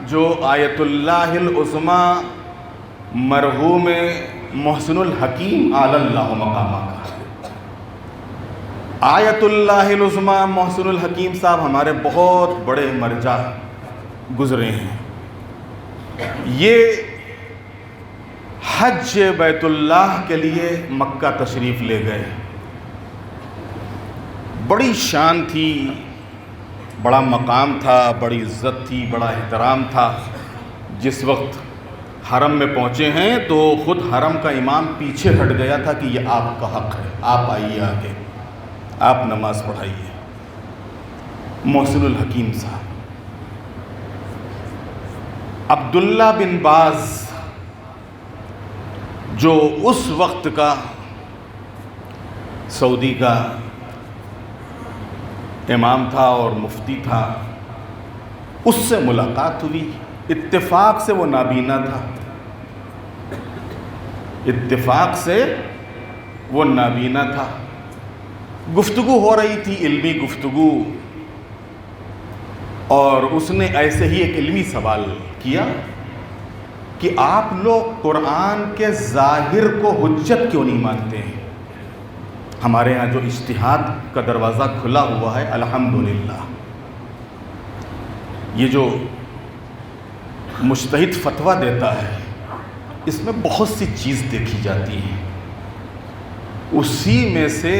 جو آیت اللہ العظمیٰ مرحوم محسن الحکیم علی اللہ مقامہ کا، آیت اللہ العظمیٰ محسن الحکیم صاحب ہمارے بہت بڑے مرجع گزرے ہیں۔ یہ حج بیت اللہ کے لیے مکہ تشریف لے گئے، بڑی شان تھی، بڑا مقام تھا، بڑی عزت تھی، بڑا احترام تھا۔ جس وقت حرم میں پہنچے ہیں تو خود حرم کا امام پیچھے ہٹ گیا تھا کہ یہ آپ کا حق ہے، آپ آئیے آگے، آپ نماز پڑھائیے۔ محسن الحکیم صاحب، عبداللہ بن باز جو اس وقت کا سعودی کا امام تھا اور مفتی تھا، اس سے ملاقات ہوئی، اتفاق سے وہ نابینا تھا، اتفاق سے وہ نابینا تھا۔ گفتگو ہو رہی تھی، علمی گفتگو، اور اس نے ایسے ہی ایک علمی سوال کیا کہ آپ لوگ قرآن کے ظاہر کو حجت کیوں نہیں مانتے ہیں؟ ہمارے ہاں جو اجتہاد کا دروازہ کھلا ہوا ہے الحمدللہ، یہ جو مجتہد فتویٰ دیتا ہے اس میں بہت سی چیز دیکھی جاتی ہیں، اسی میں سے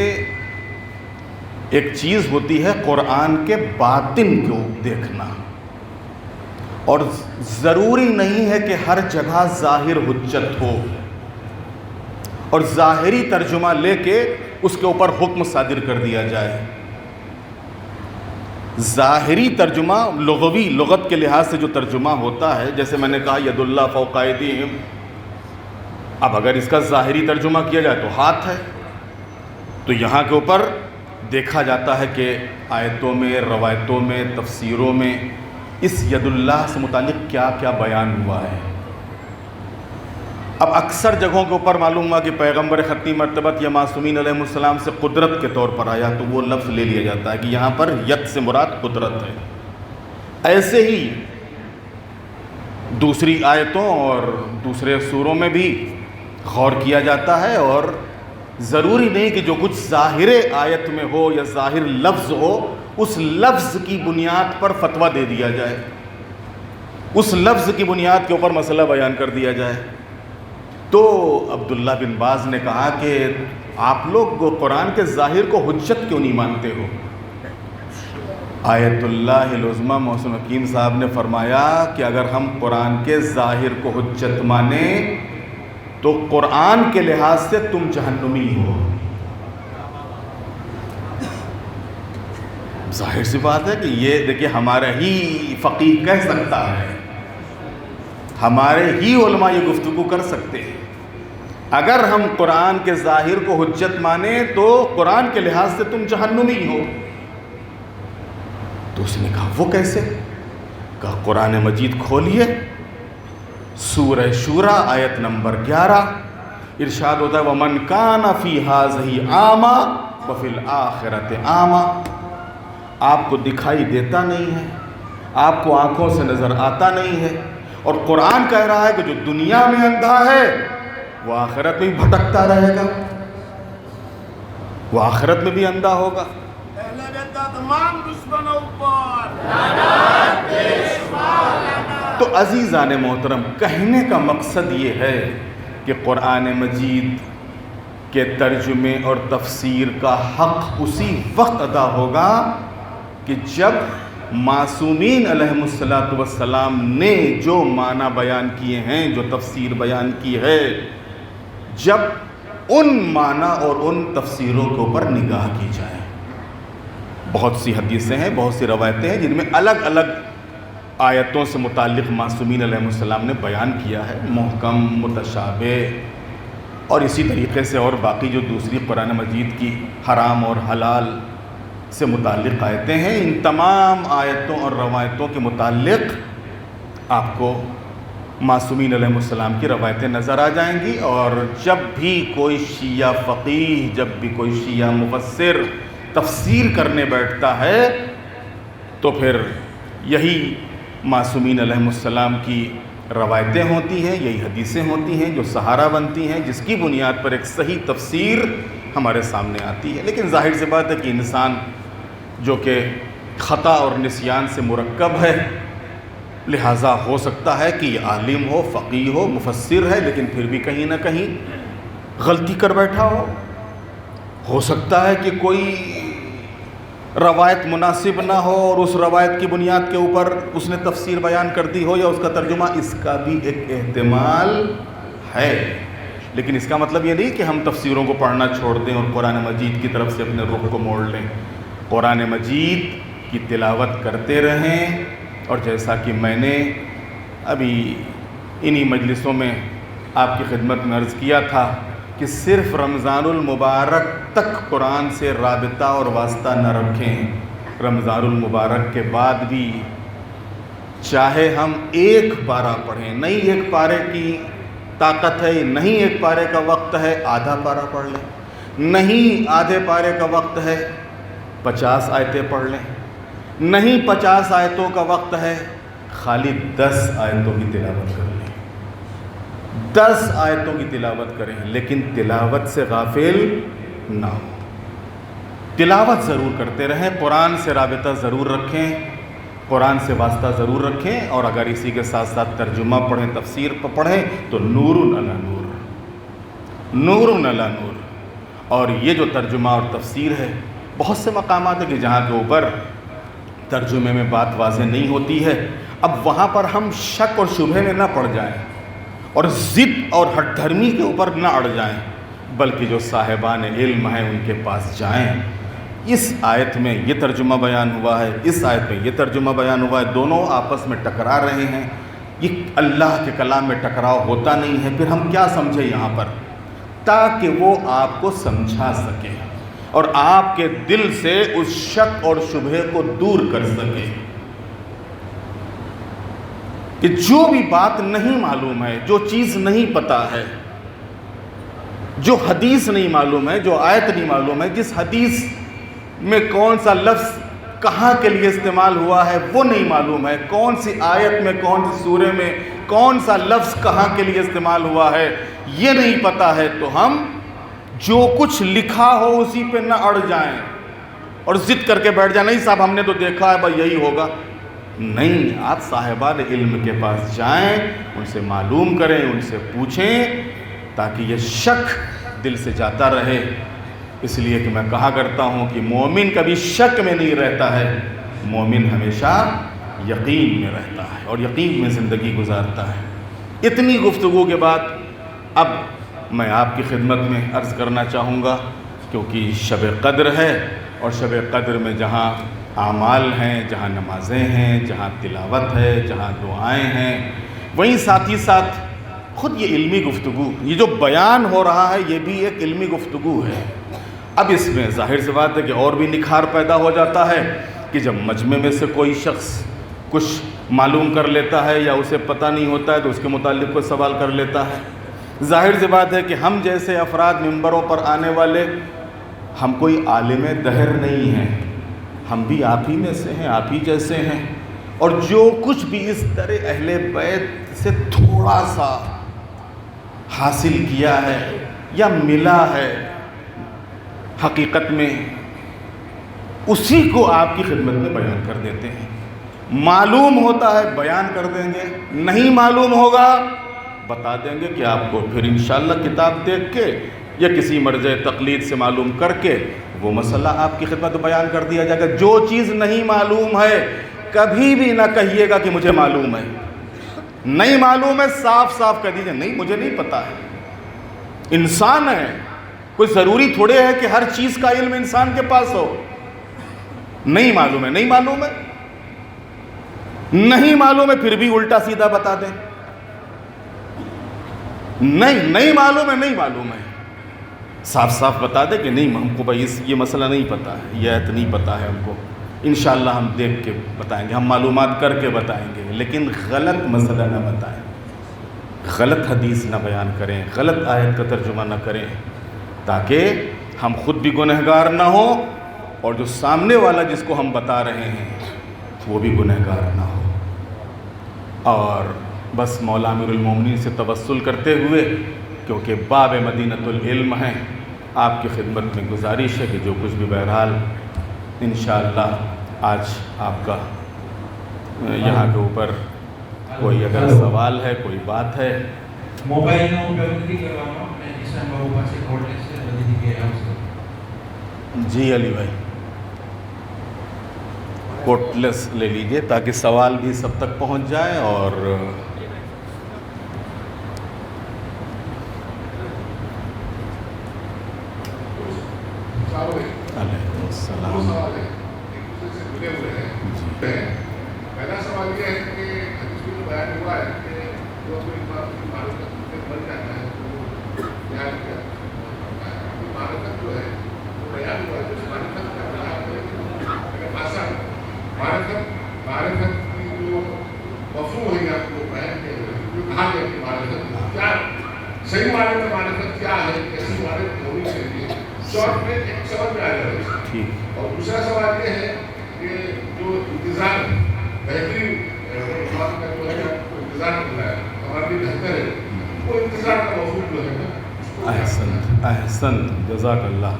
ایک چیز ہوتی ہے قرآن کے باطن کو دیکھنا، اور ضروری نہیں ہے کہ ہر جگہ ظاہر حجت ہو اور ظاہری ترجمہ لے کے اس کے اوپر حکم صادر کر دیا جائے۔ ظاہری ترجمہ لغوی لغت کے لحاظ سے جو ترجمہ ہوتا ہے، جیسے میں نے کہا ید اللہ فوق ایدیہم، اب اگر اس کا ظاہری ترجمہ کیا جائے تو ہاتھ ہے، تو یہاں کے اوپر دیکھا جاتا ہے کہ آیتوں میں، روایتوں میں، تفسیروں میں اس ید اللہ سے متعلق کیا کیا بیان ہوا ہے۔ اب اکثر جگہوں کے اوپر معلوم ہوا کہ پیغمبر ختمی مرتبت یا معصومین علیہ السلام سے قدرت کے طور پر آیا تو وہ لفظ لے لیا جاتا ہے کہ یہاں پر ید سے مراد قدرت ہے۔ ایسے ہی دوسری آیتوں اور دوسرے سوروں میں بھی غور کیا جاتا ہے، اور ضروری نہیں کہ جو کچھ ظاہر آیت میں ہو یا ظاہر لفظ ہو اس لفظ کی بنیاد پر فتویٰ دے دیا جائے، اس لفظ کی بنیاد کے اوپر مسئلہ بیان کر دیا جائے۔ تو عبداللہ بن باز نے کہا کہ آپ لوگ قرآن کے ظاہر کو حجت کیوں نہیں مانتے ہو؟ آیت اللہ العظمیٰ محسن حکیم صاحب نے فرمایا کہ اگر ہم قرآن کے ظاہر کو حجت مانیں تو قرآن کے لحاظ سے تم جہنمی ہو۔ ظاہر سی بات ہے کہ یہ دیکھیں ہمارا ہی فقیہ کہہ سکتا ہے، ہمارے ہی علماء یہ گفتگو کر سکتے ہیں، اگر ہم قرآن کے ظاہر کو حجت مانیں تو قرآن کے لحاظ سے تم جہنمی ہو۔ تو اس نے کہا وہ کیسے؟ کہا قرآن مجید کھولیے، سورہ شورى آیت نمبر 11 ارشاد ہوتا ہے وَمَنْ كَانَ فِي هَٰذِهِ أَعْمَىٰ وَفِي الْآخِرَةِ أَعْمَىٰ، آپ کو دکھائی دیتا نہیں ہے، آپ کو آنکھوں سے نظر آتا نہیں ہے، اور قرآن کہہ رہا ہے کہ جو دنیا میں اندھا ہے وہ آخرت میں بھی بھٹکتا رہے گا، وہ آخرت میں بھی اندھا ہوگا۔ تو عزیزان محترم، کہنے کا مقصد یہ ہے کہ قرآن مجید کے ترجمے اور تفسیر کا حق اسی وقت ادا ہوگا کہ جب معصومین علیہم السلام نے جو معنی بیان کیے ہیں، جو تفسیر بیان کی ہے، جب ان معنی اور ان تفسیروں کے اوپر نگاہ کی جائے۔ بہت سی حدیثیں ہیں، بہت سی روایتیں ہیں جن میں الگ الگ آیتوں سے متعلق معصومین علیہ السلام نے بیان کیا ہے، محکم، متشابہ، اور اسی طریقے سے اور باقی جو دوسری قرآن مجید کی حرام اور حلال سے متعلق آیتیں ہیں، ان تمام آیتوں اور روایتوں کے متعلق آپ کو معصومین علیہ السلام کی روایتیں نظر آ جائیں گی۔ اور جب بھی کوئی شیعہ فقیہ، جب بھی کوئی شیعہ مفسر تفسیر کرنے بیٹھتا ہے تو پھر یہی معصومین علیہ السلام کی روایتیں ہوتی ہیں، یہی حدیثیں ہوتی ہیں جو سہارا بنتی ہیں، جس کی بنیاد پر ایک صحیح تفسیر ہمارے سامنے آتی ہے۔ لیکن ظاہر سی بات ہے کہ انسان جو کہ خطا اور نسیان سے مرکب ہے، لہٰذا ہو سکتا ہے کہ یہ عالم ہو، فقیہ ہو، مفسر ہے، لیکن پھر بھی کہیں نہ کہیں غلطی کر بیٹھا ہو سکتا ہے کہ کوئی روایت مناسب نہ ہو اور اس روایت کی بنیاد کے اوپر اس نے تفسیر بیان کر دی ہو یا اس کا ترجمہ، اس کا بھی ایک احتمال ہے۔ لیکن اس کا مطلب یہ نہیں کہ ہم تفسیروں کو پڑھنا چھوڑ دیں اور قرآن مجید کی طرف سے اپنے رخ کو موڑ لیں۔ قرآن مجید کی تلاوت کرتے رہیں، اور جیسا کہ میں نے ابھی انہی مجلسوں میں آپ کی خدمت میں عرض کیا تھا کہ صرف رمضان المبارک تک قرآن سے رابطہ اور واسطہ نہ رکھیں، رمضان المبارک کے بعد بھی چاہے ہم ایک پارہ پڑھیں، نہیں ایک پارے کی طاقت ہے، نہیں ایک پارے کا وقت ہے، آدھا پارہ پڑھ لیں، نہیں آدھے پارے کا وقت ہے 50 آیتیں پڑھ لیں، نہیں 50 آیتوں کا وقت ہے خالی 10 آیتوں کی تلاوت کر لیں۔ 10 آیتوں کی تلاوت کریں لیکن تلاوت سے غافل نہ ہو. تلاوت ضرور کرتے رہیں, قرآن سے رابطہ ضرور رکھیں, قرآن سے واسطہ ضرور رکھیں, اور اگر اسی کے ساتھ ساتھ ترجمہ پڑھیں, تفسیر پڑھیں تو نور علی نور, نور علی نور. اور یہ جو ترجمہ اور تفسیر ہے, بہت سے مقامات ہیں کہ جہاں کے اوپر ترجمے میں بات واضح نہیں ہوتی ہے, اب وہاں پر ہم شک اور شبہ میں نہ پڑ جائیں اور ضد اور ہٹ دھرمی کے اوپر نہ اڑ جائیں, بلکہ جو صاحبان علم ہیں ان کے پاس جائیں. اس آیت میں یہ ترجمہ بیان ہوا ہے, اس آیت میں یہ ترجمہ بیان ہوا ہے, دونوں آپس میں ٹکرا رہے ہیں. یہ اللہ کے کلام میں ٹکراؤ ہوتا نہیں ہے, پھر ہم کیا سمجھیں یہاں پر, تاکہ وہ آپ کو سمجھا سکے اور آپ کے دل سے اس شک اور شبہ کو دور کر سکے. کہ جو بھی بات نہیں معلوم ہے, جو چیز نہیں پتہ ہے, جو حدیث نہیں معلوم ہے, جو آیت نہیں معلوم ہے, جس حدیث میں کون سا لفظ کہاں کے لیے استعمال ہوا ہے وہ نہیں معلوم ہے, کون سی آیت میں, کون سی سورے میں کون سا لفظ کہاں کے لیے استعمال ہوا ہے یہ نہیں پتہ ہے, تو ہم جو کچھ لکھا ہو اسی پہ نہ اڑ جائیں اور ضد کر کے بیٹھ جائیں, نہیں صاحب ہم نے تو دیکھا ہے بھائی یہی ہوگا. نہیں, آپ صاحبان علم کے پاس جائیں, ان سے معلوم کریں, ان سے پوچھیں, تاکہ یہ شک دل سے جاتا رہے. اس لیے کہ میں کہا کرتا ہوں کہ مومن کبھی شک میں نہیں رہتا ہے, مومن ہمیشہ یقین میں رہتا ہے اور یقین میں زندگی گزارتا ہے. اتنی گفتگو کے بعد اب میں آپ کی خدمت میں عرض کرنا چاہوں گا, کیونکہ شب قدر ہے, اور شب قدر میں جہاں اعمال ہیں, جہاں نمازیں ہیں, جہاں تلاوت ہے, جہاں دعائیں ہیں, وہیں ساتھ ہی ساتھ خود یہ علمی گفتگو, یہ جو بیان ہو رہا ہے یہ بھی ایک علمی گفتگو ہے. اب اس میں ظاہر سی بات ہے کہ اور بھی نکھار پیدا ہو جاتا ہے کہ جب مجمع میں سے کوئی شخص کچھ معلوم کر لیتا ہے یا اسے پتہ نہیں ہوتا ہے تو اس کے متعلق کوئی سوال کر لیتا ہے. ظاہر سی بات ہے کہ ہم جیسے افراد ممبروں پر آنے والے, ہم کوئی عالم دہر نہیں ہیں, ہم بھی آپ ہی میں سے ہیں, آپ ہی جیسے ہیں, اور جو کچھ بھی اس طرح اہل بیت سے تھوڑا سا حاصل کیا ہے یا ملا ہے حقیقت میں, اسی کو آپ کی خدمت میں بیان کر دیتے ہیں. معلوم ہوتا ہے بیان کر دیں گے, نہیں معلوم ہوگا بتا دیں گے کہ آپ کو پھر انشاءاللہ کتاب دیکھ کے یا کسی مرجع تقلید سے معلوم کر کے وہ مسئلہ آپ کی خدمت میں بیان کر دیا جائے گا. جو چیز نہیں معلوم ہے کبھی بھی نہ کہیے گا کہ مجھے معلوم ہے, نہیں معلوم ہے صاف صاف کہہ دیجیے نہیں مجھے نہیں پتہ ہے. انسان ہے, کوئی ضروری تھوڑے ہے کہ ہر چیز کا علم انسان کے پاس ہو. نہیں معلوم ہے, نہیں معلوم ہے, نہیں معلوم ہے, پھر بھی الٹا سیدھا بتا دیں. نہیں معلوم ہے, نہیں معلوم ہے, صاف صاف بتا دیں کہ نہیں ہم کو بھائی یہ مسئلہ نہیں پتہ ہے, یہ ایت نہیں پتہ ہے ہم کو, انشاءاللہ ہم دیکھ کے بتائیں گے, ہم معلومات کر کے بتائیں گے, لیکن غلط مسئلہ نہ بتائیں, غلط حدیث نہ بیان کریں, غلط آیت کا ترجمہ نہ کریں, تاکہ ہم خود بھی گنہگار نہ ہوں اور جو سامنے والا جس کو ہم بتا رہے ہیں وہ بھی گنہگار نہ ہو. اور بس مولا امیر المومنین سے توسل کرتے ہوئے, کیونکہ باب مدینۃ العلم ہیں, آپ کی خدمت میں گزارش ہے کہ جو کچھ بھی بہرحال انشاءاللہ آج آپ کا یہاں کے اوپر کوئی اگر سوال ہے, کوئی بات ہے. موبائل میں اپیوگتی کروانا میں اس میں بہو سے کھولنے سے بدلی گیا ہے اس کو. جی علی بھائی کوٹ لیس لے لیجئے تاکہ سوال بھی سب تک پہنچ جائے. اور علیکم السلام. پہلا سوال یہ ہے کہ حدیث میں بیان ہوا ہے کہ جو کوئی معرفت میں بن جاتا ہے تو بیان کیا معرفت جو ہے وہ بیان ہوا ہے. اس معرفت کا بیان اگر آسان معرفت کی جو مفہوم ہے آپ کو بیان کیا جو کہا گیا کہ معرفت کیا, صحیح معرفت کیا ہے, کیسی معرفت ہونی چاہیے, شارٹ میں ایک سوال میں آ جائے گا. اور دوسرا سوال یہ ہے کہ جو انتظام بہترین کا جو ہے انتظام ہوتا ہے ہمارا بھی بہتر ہے, وہ انتظار کا موضوع جو ہے نا احسن جزاک اللہ.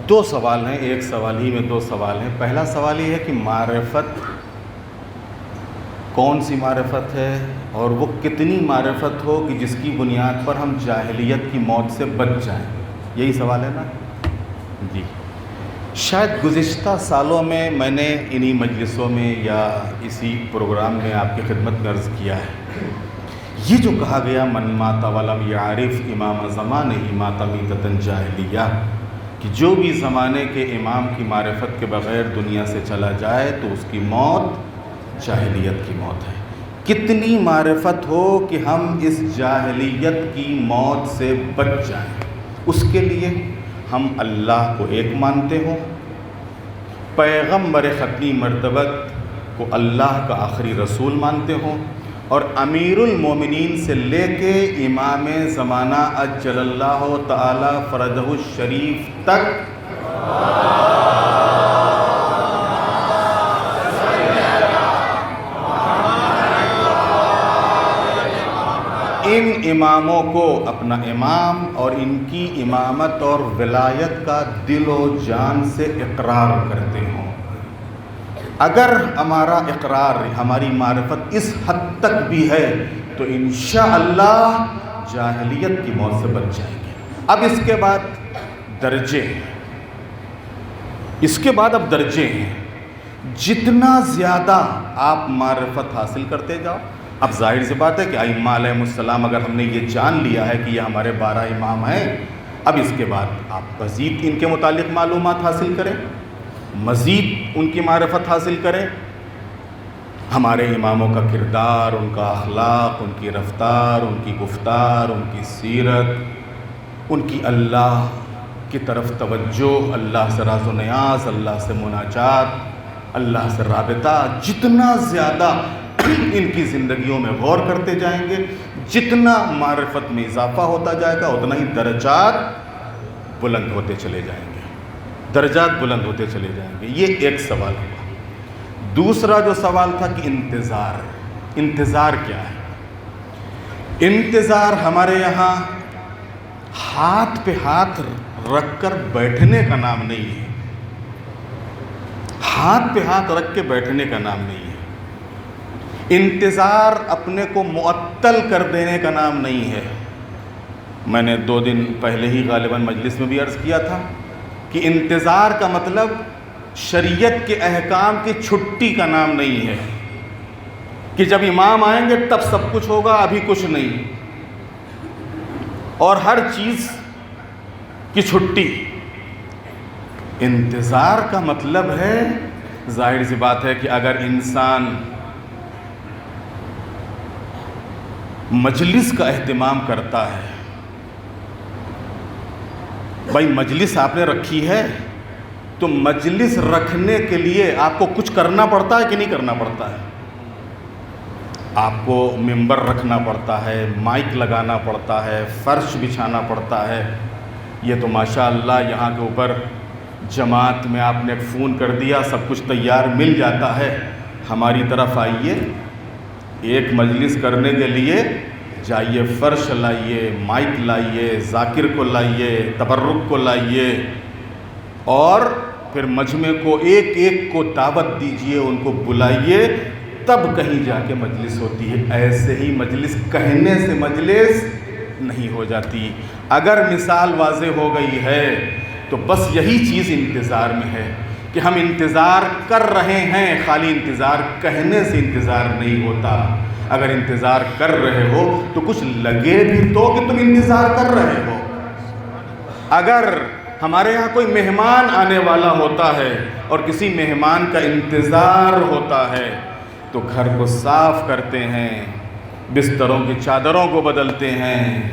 2 سوال ہیں، ایک سوال ہی میں 2 سوال ہیں. پہلا سوال یہ ہے کہ معرفت کون سی معرفت ہے اور وہ کتنی معرفت ہو کہ جس کی بنیاد پر ہم جاہلیت کی موت سے بچ جائیں. یہی سوال ہے نا جی. شاید گزشتہ سالوں میں نے انہی مجلسوں میں یا اسی پروگرام میں آپ کی خدمت میں عرض کیا ہے، یہ جو کہا گیا من مات ولم یعرف امام زمانہ مات میتۃ جاہلیہ، کہ جو بھی زمانے کے امام کی معرفت کے بغیر دنیا سے چلا جائے تو اس کی موت جاہلیت کی موت ہے. کتنی معرفت ہو کہ ہم اس جاہلیت کی موت سے بچ جائیں، اس کے لیے ہم اللہ کو ایک مانتے ہوں، پیغمبر ختمی مرتبت کو اللہ کا آخری رسول مانتے ہوں، اور امیر المومنین سے لے کے امام زمانہ اجل اللہ تعالی فرجہ الشریف تک ان اماموں کو اپنا امام اور ان کی امامت اور ولایت کا دل و جان سے اقرار کرتے ہوں. اگر ہمارا اقرار، ہماری معرفت اس حد تک بھی ہے تو انشاءاللہ جاہلیت کی موت سے بچ جائیں گے. اب اس کے بعد درجے ہیں، اب درجے ہیں. جتنا زیادہ آپ معرفت حاصل کرتے جاؤ، اب ظاہر سی بات ہے کہ ائمہ علیہ السلام اگر ہم نے یہ جان لیا ہے کہ یہ ہمارے 12 امام ہیں، اب اس کے بعد آپ مزید ان کے متعلق معلومات حاصل کریں، مزید ان کی معرفت حاصل کریں. ہمارے اماموں کا کردار، ان کا اخلاق، ان کی رفتار، ان کی گفتار، ان کی سیرت، ان کی اللہ کی طرف توجہ، اللہ سے راز و نیاز، اللہ سے مناجات، اللہ سے رابطہ، جتنا زیادہ ان کی زندگیوں میں غور کرتے جائیں گے، جتنا معرفت میں اضافہ ہوتا جائے گا، اتنا ہی درجات بلند ہوتے چلے جائیں گے، درجات بلند ہوتے چلے جائیں گے. یہ ایک سوال ہوا. دوسرا جو سوال تھا کہ انتظار کیا ہے؟ انتظار ہمارے یہاں ہاتھ پہ ہاتھ رکھ کر بیٹھنے کا نام نہیں ہے، ہاتھ پہ ہاتھ رکھ کے بیٹھنے کا نام نہیں ہے. انتظار اپنے کو معطل کر دینے کا نام نہیں ہے. میں نے 2 دن پہلے ہی غالباً مجلس میں بھی عرض کیا تھا کہ انتظار کا مطلب شریعت کے احکام کی چھٹی کا نام نہیں ہے کہ جب امام آئیں گے تب سب کچھ ہوگا، ابھی کچھ نہیں، اور ہر چیز کی چھٹی. انتظار کا مطلب ہے، ظاہر سی بات ہے کہ اگر انسان مجلس کا اہتمام کرتا ہے، بھائی مجلس آپ نے رکھی ہے تو مجلس رکھنے کے لیے آپ کو کچھ کرنا پڑتا ہے کہ نہیں کرنا پڑتا ہے؟ آپ کو ممبر رکھنا پڑتا ہے، مائک لگانا پڑتا ہے، فرش بچھانا پڑتا ہے. یہ تو ماشاءاللہ یہاں کے اوپر جماعت میں آپ نے فون کر دیا، سب کچھ تیار مل جاتا ہے. ہماری طرف آئیے، ایک مجلس کرنے کے لیے جائیے، فرش لائیے، مائک لائیے، ذاکر کو لائیے، تبرک کو لائیے، اور پھر مجمع کو ایک ایک کو دعوت دیجئے، ان کو بلائیے، تب کہیں جا کے مجلس ہوتی ہے. ایسے ہی مجلس کہنے سے مجلس نہیں ہو جاتی. اگر مثال واضح ہو گئی ہے تو بس یہی چیز انتظار میں ہے کہ ہم انتظار کر رہے ہیں، خالی انتظار کہنے سے انتظار نہیں ہوتا. اگر انتظار کر رہے ہو تو کچھ لگے بھی تو کہ تم انتظار کر رہے ہو. اگر ہمارے یہاں کوئی مہمان آنے والا ہوتا ہے اور کسی مہمان کا انتظار ہوتا ہے تو گھر کو صاف کرتے ہیں، بستروں کی چادروں کو بدلتے ہیں،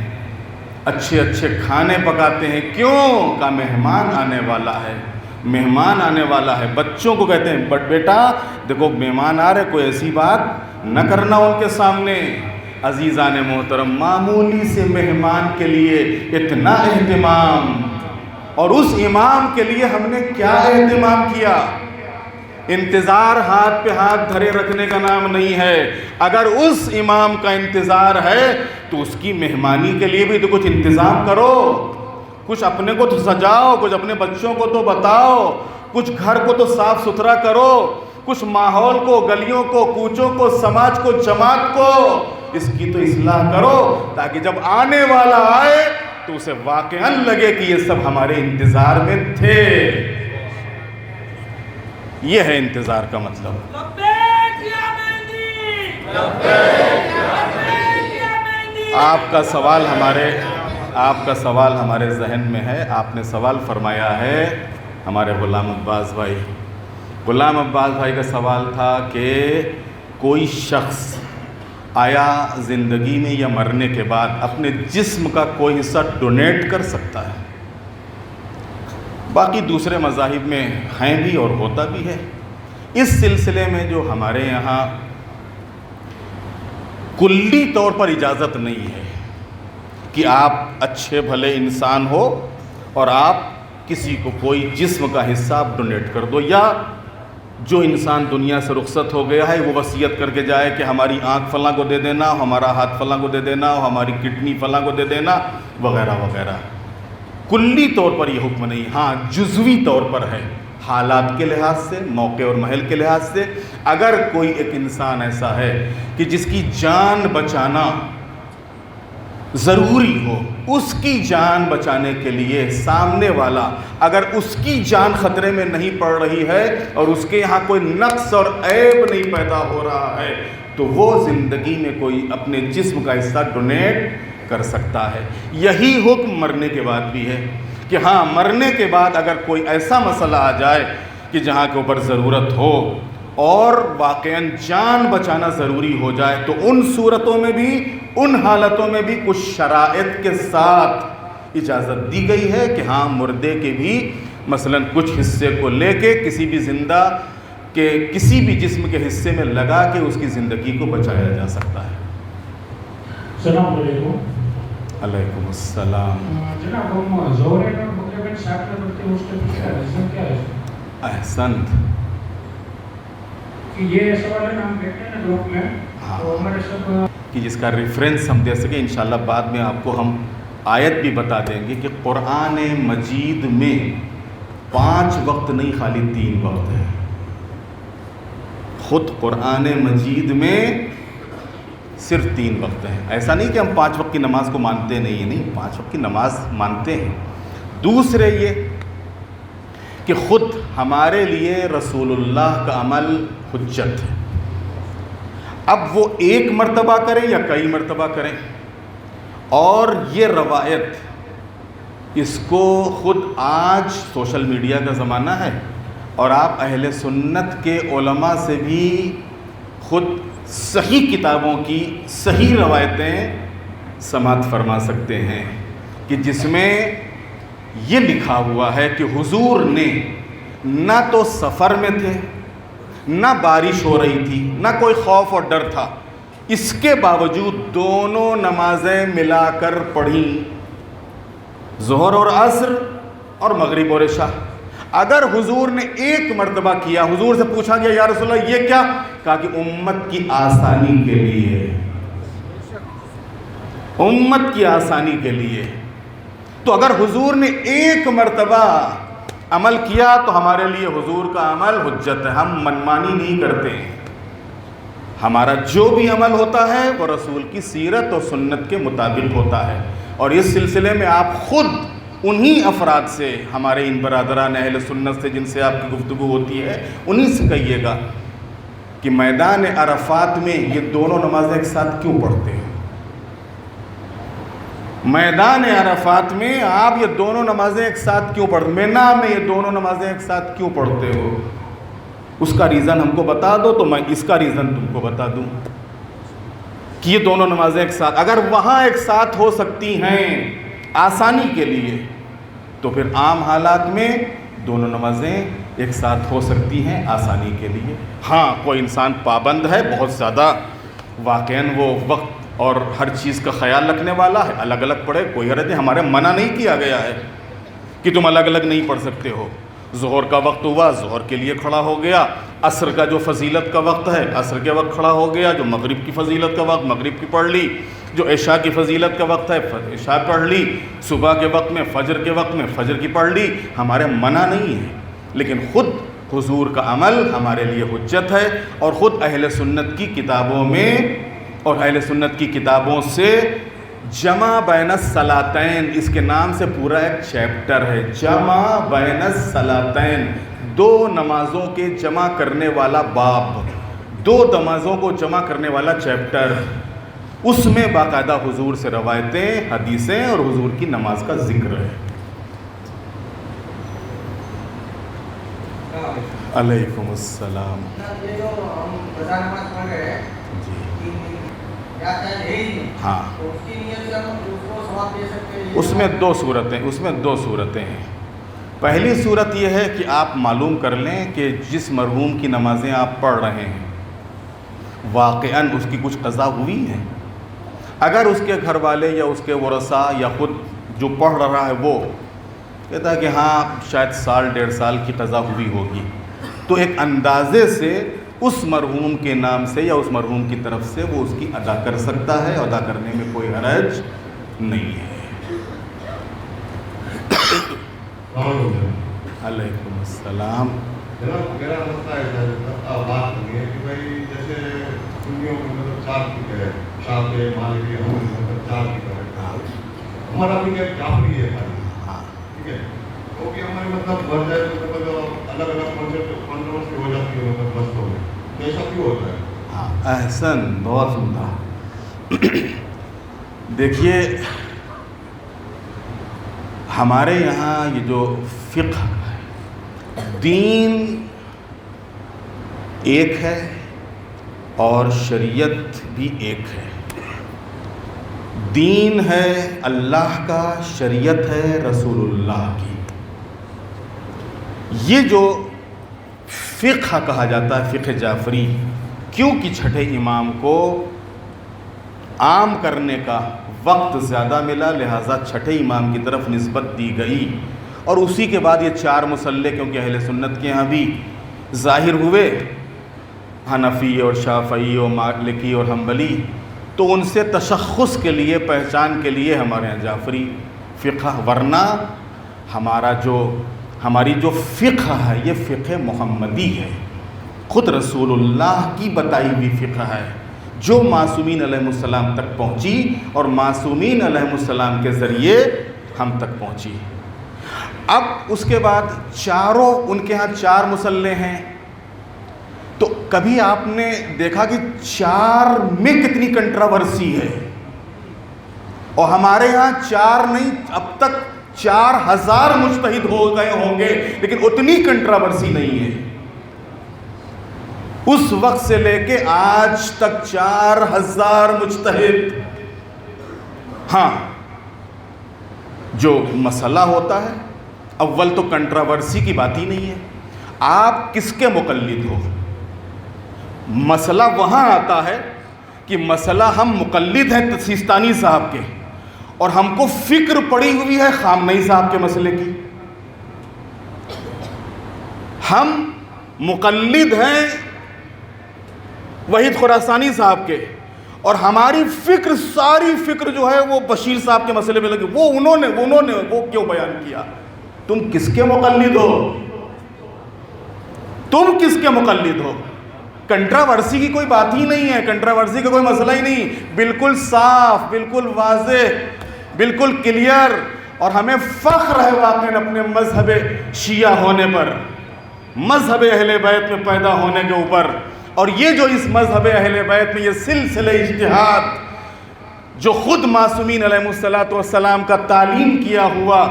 اچھے اچھے کھانے پکاتے ہیں. کیوں؟ کہ مہمان آنے والا ہے، مہمان آنے والا ہے. بچوں کو کہتے ہیں بیٹا دیکھو مہمان آ رہے، کوئی ایسی بات نہ کرنا ان کے سامنے. عزیزان محترم، معمولی سے مہمان کے لیے اتنا اہتمام، اور اس امام کے لیے ہم نے کیا اہتمام کیا. انتظار ہاتھ پہ ہاتھ دھرے رکھنے کا نام نہیں ہے. اگر اس امام کا انتظار ہے تو اس کی مہمانی کے لیے بھی تو کچھ انتظام کرو, کچھ اپنے کو تو سجاؤ, کچھ اپنے بچوں کو تو بتاؤ, کچھ گھر کو تو صاف ستھرا کرو, کچھ ماحول کو, گلیوں کو, کوچوں کو, سماج کو, جماعت کو, اس کی تو اصلاح کرو, تاکہ جب آنے والا آئے تو اسے واقعاً لگے کہ یہ سب ہمارے انتظار میں تھے. یہ ہے انتظار کا مطلب. آپ کا سوال ہمارے ذہن میں ہے. آپ نے سوال فرمایا ہے ہمارے غلام عباس بھائی کا سوال تھا کہ کوئی شخص آیا زندگی میں یا مرنے کے بعد اپنے جسم کا کوئی حصہ ڈونیٹ کر سکتا ہے؟ باقی دوسرے مذاہب میں ہیں بھی اور ہوتا بھی ہے. اس سلسلے میں جو ہمارے یہاں کلی طور پر اجازت نہیں ہے کہ آپ اچھے بھلے انسان ہو اور آپ کسی کو کوئی جسم کا حصہ آپ ڈونیٹ کر دو, یا جو انسان دنیا سے رخصت ہو گیا ہے وہ وصیت کر کے جائے کہ ہماری آنکھ فلاں کو دے دینا, ہمارا ہاتھ فلاں کو دے دینا, ہماری کڈنی فلاں کو دے دینا, وغیرہ وغیرہ. کلی طور پر یہ حکم نہیں. ہاں جزوی طور پر ہے, حالات کے لحاظ سے, موقع اور محل کے لحاظ سے. اگر کوئی ایک انسان ایسا ہے کہ جس کی جان بچانا ضروری ہو, اس کی جان بچانے کے لیے سامنے والا اگر اس کی جان خطرے میں نہیں پڑ رہی ہے اور اس کے یہاں کوئی نقص اور عیب نہیں پیدا ہو رہا ہے, تو وہ زندگی میں کوئی اپنے جسم کا حصہ ڈونیٹ کر سکتا ہے. یہی حکم مرنے کے بعد بھی ہے کہ ہاں مرنے کے بعد اگر کوئی ایسا مسئلہ آ جائے کہ جہاں کے اوپر ضرورت ہو اور واقعاً جان بچانا ضروری ہو جائے, تو ان صورتوں میں بھی, ان حالتوں میں بھی کچھ شرائط کے ساتھ اجازت دی گئی ہے کہ ہاں مردے کے بھی مثلاً کچھ حصے کو لے کے کسی بھی زندہ کے کسی بھی جسم کے حصے میں لگا کے اس کی زندگی کو بچایا جا سکتا ہے. السلام علیکم. علیکم السلام. جناب ہم زہرے کا تقریباً 7 میں پڑھتے ہیں, اس کا کیا ریزن کیا ہے؟ احسنت. کہ یہ سوال ہے ہم دیکھتے ہیں نا گروپ میں, تو ہمارے سب کہ جس کا ریفرنس ہم دے سکیں انشاءاللہ بعد میں آپ کو ہم آیت بھی بتا دیں گے کہ قرآن مجید میں 5 وقت نہیں خالی 3 وقت ہے. خود قرآن مجید میں صرف 3 وقت ہیں. ایسا نہیں کہ ہم 5 وقت کی نماز کو مانتے نہیں ہیں, نہیں, 5 وقت کی نماز مانتے ہیں. دوسرے یہ کہ خود ہمارے لیے رسول اللہ کا عمل حجت ہے. اب وہ ایک مرتبہ کریں یا کئی مرتبہ کریں, اور یہ روایت اس کو خود آج سوشل میڈیا کا زمانہ ہے اور آپ اہل سنت کے علماء سے بھی خود صحیح کتابوں کی صحیح روایتیں سماعت فرما سکتے ہیں کہ جس میں یہ لکھا ہوا ہے کہ حضور نے نہ تو سفر میں تھے, نہ بارش ہو رہی تھی, نہ کوئی خوف اور ڈر تھا, اس کے باوجود دونوں نمازیں ملا کر پڑھیں, ظہر اور عصر اور مغرب اور عشاء. اگر حضور نے ایک مرتبہ کیا, حضور سے پوچھا گیا یا رسول اللہ یہ کیا, کہا کہ امت کی آسانی کے لیے, امت کی آسانی کے لیے. تو اگر حضور نے ایک مرتبہ عمل کیا تو ہمارے لیے حضور کا عمل حجت ہے. ہم منمانی نہیں کرتے ہیں, ہمارا جو بھی عمل ہوتا ہے وہ رسول کی سیرت اور سنت کے مطابق ہوتا ہے. اور اس سلسلے میں آپ خود انہی افراد سے, ہمارے ان برادران اہل سنت سے جن سے آپ کی گفتگو ہوتی ہے, انہی سے کہیے گا کہ میدان عرفات میں یہ دونوں نمازیں ایک ساتھ کیوں پڑھتے ہیں. میدان عرفات میں آپ یہ دونوں نمازیں ایک ساتھ کیوں پڑھتے, مینا میں یہ دونوں نمازیں ایک ساتھ کیوں پڑھتے ہو. اس کا ریزن ہم کو بتا دو تو میں اس کا ریزن تم کو بتا دوں کہ یہ دونوں نمازیں ایک ساتھ اگر وہاں ایک ساتھ ہو سکتی ہیں آسانی کے لیے, تو پھر عام حالات میں دونوں نمازیں ایک ساتھ ہو سکتی ہیں آسانی کے لیے. ہاں کوئی انسان پابند ہے بہت زیادہ, واقعاً وہ وقت اور ہر چیز کا خیال رکھنے والا ہے, الگ الگ پڑھے, کوئی حرج نہیں, ہمارے منع نہیں کیا گیا ہے کہ تم الگ الگ نہیں پڑھ سکتے ہو. ظہر کا وقت ہوا ظہر کے لیے کھڑا ہو گیا، عصر کا جو فضیلت کا وقت ہے عصر کے وقت کھڑا ہو گیا، جو مغرب کی فضیلت کا وقت مغرب کی پڑھ لی، جو عشاء کی فضیلت کا وقت ہے عشاء پڑھ لی، صبح کے وقت میں فجر کے وقت میں فجر کی پڑھ لی. ہمارے منع نہیں ہے، لیکن خود حضور کا عمل ہمارے لیے حجت ہے، اور خود اہل سنت کی کتابوں میں اور اہل سنت کی کتابوں سے جمع بین الصلاتین، اس کے نام سے پورا ایک چیپٹر ہے، جمع بین الصلاتین، دو نمازوں کے جمع کرنے والا باب، دو نمازوں کو جمع کرنے والا چیپٹر، اس میں باقاعدہ حضور سے روایتیں حدیثیں اور حضور کی نماز کا ذکر ہے. علیکم السلام. یہ جو ہم قضا نماز پڑھ رہے ہیں جی یا شاید ہے ہی نہیں، ہاں، تو اس کی نیت سے ہم اس کو ثواب دے سکتے ہیں. اس میں دو صورتیں ہیں. پہلی صورت یہ ہے کہ آپ معلوم کر لیں کہ جس مرحوم کی نمازیں آپ پڑھ رہے ہیں واقعاً اس کی کچھ قضا ہوئی ہے. اگر اس کے گھر والے یا اس کے ورثاء یا خود جو پڑھ رہا ہے وہ کہتا ہے کہ ہاں شاید سال ڈیڑھ سال کی قضا ہوئی ہوگی، تو ایک اندازے سے اس مرحوم کے نام سے یا اس مرحوم کی طرف سے وہ اس کی ادا کر سکتا ہے، ادا کرنے میں کوئی حرج نہیں ہے. علیکم السلام. جناب میرا مسئلہ ایسا ہے، بات کرنی ہے کہ بھائی جیسے دنیا میں مطلب چار فکر ہے، شافعی مالکی حنبلی مطلب چار فکر ہے. ہمارا بھی ایک جعفری ہے ٹھیک ہے، وہ بھی ہمارے مطلب بڑھ جائے تو مطلب الگ الگ کنٹروورسی ہو جاتی ہے، مطلب بس ہو گئی، ایسا کیوں ہوتا ہے؟ ہاں احسن، بہت عمدہ. دیکھیے ہمارے یہاں یہ جو فقہ ہے، دین ایک ہے اور شریعت بھی ایک ہے. دین ہے اللہ کا، شریعت ہے رسول اللہ کی. یہ جو فقہ کہا جاتا ہے فقہ جعفری، کیونکہ چھٹے امام کو عام کرنے کا وقت زیادہ ملا لہٰذا چھٹے امام کی طرف نسبت دی گئی، اور اسی کے بعد یہ چار مسلح کیونکہ اہل سنت کے ہاں بھی ظاہر ہوئے، حنفی اور شافعی اور مالکی اور حنبلی، تو ان سے تشخص کے لیے پہچان کے لیے ہمارے یہاں جعفری فقہ. ورنہ ہماری جو فقہ ہے یہ فقہ محمدی ہے، خود رسول اللہ کی بتائی ہوئی فقہ ہے جو معصومین علیہ السلام تک پہنچی اور معصومین علیہ السلام کے ذریعے ہم تک پہنچی. اب اس کے بعد چاروں ان کے ہاں چار مسلح ہیں، تو کبھی آپ نے دیکھا کہ چار میں کتنی کنٹراورسی ہے، اور ہمارے یہاں چار نہیں، اب تک 4000 مجتہد ہو گئے ہوں گے لیکن اتنی کنٹراورسی نہیں ہے. اس وقت سے لے کے آج تک 4000 مجتہد. ہاں جو مسئلہ ہوتا ہے اول تو کنٹراورسی کی بات ہی نہیں ہے، آپ کس کے مقلد ہو. مسئلہ وہاں آتا ہے کہ مسئلہ ہم مقلد ہیں سیستانی صاحب کے، اور ہم کو فکر پڑی ہوئی ہے خامنئی صاحب کے مسئلے کی. ہم مقلد ہیں وحید خراسانی صاحب کے، اور ہماری فکر ساری فکر جو ہے وہ بشیر صاحب کے مسئلے میں لگی، وہ انہوں نے وہ کیوں بیان کیا. تم کس کے مقلد ہو؟ تم کس کے مقلد ہو؟ کنٹراورسی کی کوئی بات ہی نہیں ہے، کنٹراورسی کا کوئی مسئلہ ہی نہیں، بالکل صاف، بالکل واضح، بالکل کلیئر. اور ہمیں فخر ہے واقعاً اپنے مذہب شیعہ ہونے پر، مذہب اہل بیت میں پیدا ہونے کے اوپر. اور یہ جو اس مذہب اہل بیت میں یہ سلسلہ اجتہاد جو خود معصومین علیہ السلام کا تعلیم کیا ہوا،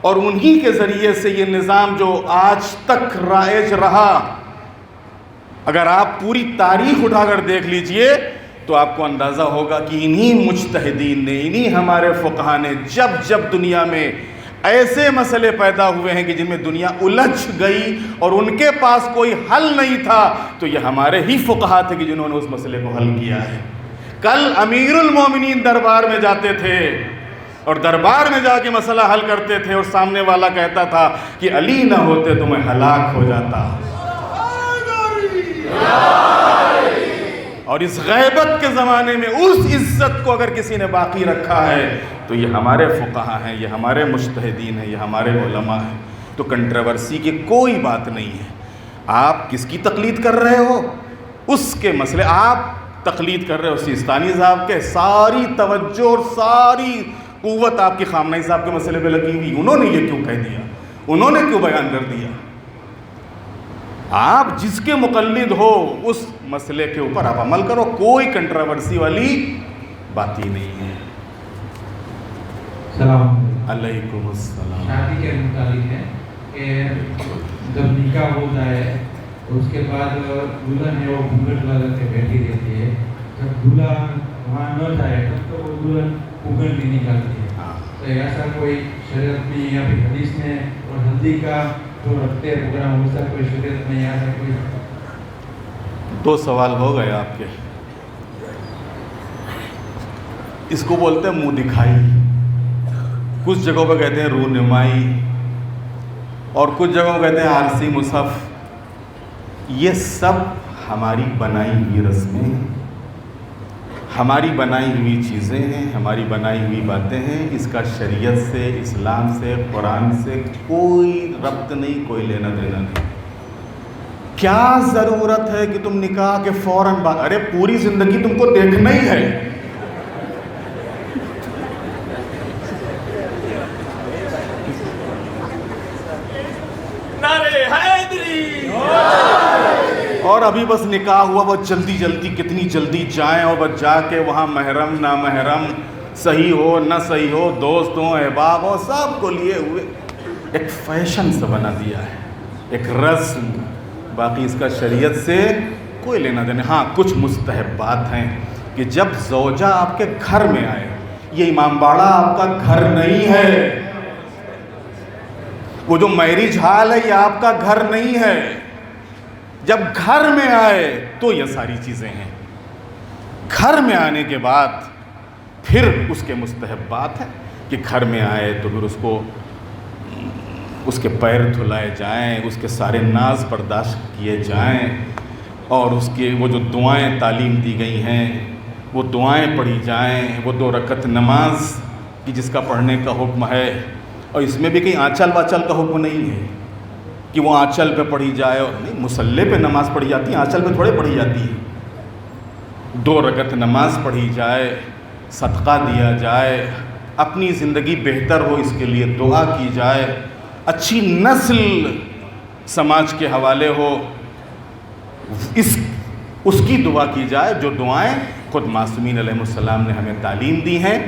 اور انہی کے ذریعے سے یہ نظام جو آج تک رائج رہا، اگر آپ پوری تاریخ اٹھا کر دیکھ لیجئے تو آپ کو اندازہ ہوگا کہ انہی مجتہدین نے، انہی ہمارے فقہا نے جب دنیا میں ایسے مسئلے پیدا ہوئے ہیں کہ جن میں دنیا الجھ گئی اور ان کے پاس کوئی حل نہیں تھا، تو یہ ہمارے ہی فقہا تھے کہ جنہوں نے اس مسئلے کو حل کیا ہے. کل امیر المومنین دربار میں جاتے تھے اور دربار میں جا کے مسئلہ حل کرتے تھے اور سامنے والا کہتا تھا کہ علی نہ ہوتے تو میں ہلاک ہو جاتا. اور اس غیبت کے زمانے میں اس عزت کو اگر کسی نے باقی رکھا ہے تو یہ ہمارے فقہا ہیں, یہ ہمارے مجتہدین ہیں, یہ ہمارے علماء ہیں. تو کنٹروورسی کی کوئی بات نہیں ہے. آپ کس کی تقلید کر رہے ہو؟ اس کے مسئلے. آپ تقلید کر رہے ہو سیستانی صاحب کے, ساری توجہ اور ساری قوت آپ کی خامنہی صاحب کے مسئلے پہ لگی ہوئی. انہوں نے یہ کیوں کہہ دیا, انہوں نے کیوں بیان کر دیا؟ آپ جس کے مقلد ہو اس مسئلے کے اوپر آپ عمل کرو, کوئی کنٹروورسی والی بات ہی نہیں ہے. السلام علیکم السلام. شادی کے متعلق ہے کہ جب نکاح ہوتا ہے تو اس کے بعد دلہن ہے وہ گھونگھٹ لگا کے بیٹھی رہتی ہے. جب دلہا وہاں نہ جائے تب تو وہ دلہن گھونگھٹ بھی نکالتی ہے. تو ایسا کوئی شریعت میں یا پھر حدیث میں اور ہلدی کا جو رکھتے ہیں پروگرام ویسا کوئی شریعت میں یا کوئی؟ 2 سوال ہو گئے آپ کے. اس کو بولتے ہیں منہ دکھائی, کچھ جگہوں پہ کہتے ہیں رونمائی, اور کچھ جگہوں پہ کہتے ہیں عارضی مصحف. یہ سب ہماری بنائی ہوئی رسمیں, ہماری بنائی ہوئی چیزیں ہیں, ہماری بنائی ہوئی باتیں ہیں. اس کا شریعت سے, اسلام سے, قرآن سے کوئی ربط نہیں, کوئی لینا دینا نہیں. کیا ضرورت ہے کہ تم نکاح کے فوراً بعد, ارے پوری زندگی تم کو دیکھنا ہی ہے. اور ابھی بس نکاح ہوا, وہ جلدی جلدی کتنی جلدی جائیں اور بس جا کے وہاں محرم نہ محرم, صحیح ہو نہ صحیح ہو, دوست ہوں احباب ہو, سب کو لیے ہوئے ایک فیشن سے بنا دیا ہے, ایک رسم. باقی اس کا شریعت سے کوئی لینا دینا. ہاں کچھ مستحبات ہیں کہ جب زوجہ آپ کے گھر میں آئے, یہ امام باڑہ آپ کا گھر نہیں ہے, وہ جو میرج ہال ہے یہ آپ کا گھر نہیں ہے. جب گھر میں آئے تو یہ ساری چیزیں ہیں. گھر میں آنے کے بعد پھر اس کے مستحبات ہیں کہ گھر میں آئے تو پھر اس کے پیر دھلائے جائیں, اس کے سارے ناز برداشت کیے جائیں, اور اس کے وہ جو دعائیں تعلیم دی گئی ہیں وہ دعائیں پڑھی جائیں. وہ 2 رکعت نماز کی جس کا پڑھنے کا حکم ہے, اور اس میں بھی کہیں آنچل واچل کا حکم نہیں ہے کہ وہ آنچل پہ پڑھی جائے. نہیں, مصلے پہ نماز پڑھی جاتی ہے, آنچل پہ تھوڑے پڑھی جاتی ہے. 2 رکعت نماز پڑھی جائے, صدقہ دیا جائے, اپنی زندگی بہتر ہو اس کے لیے دعا کی جائے, اچھی نسل سماج کے حوالے ہو اس کی دعا کی جائے, جو دعائیں خود معصومین علیہ السلام نے ہمیں تعلیم دی ہیں.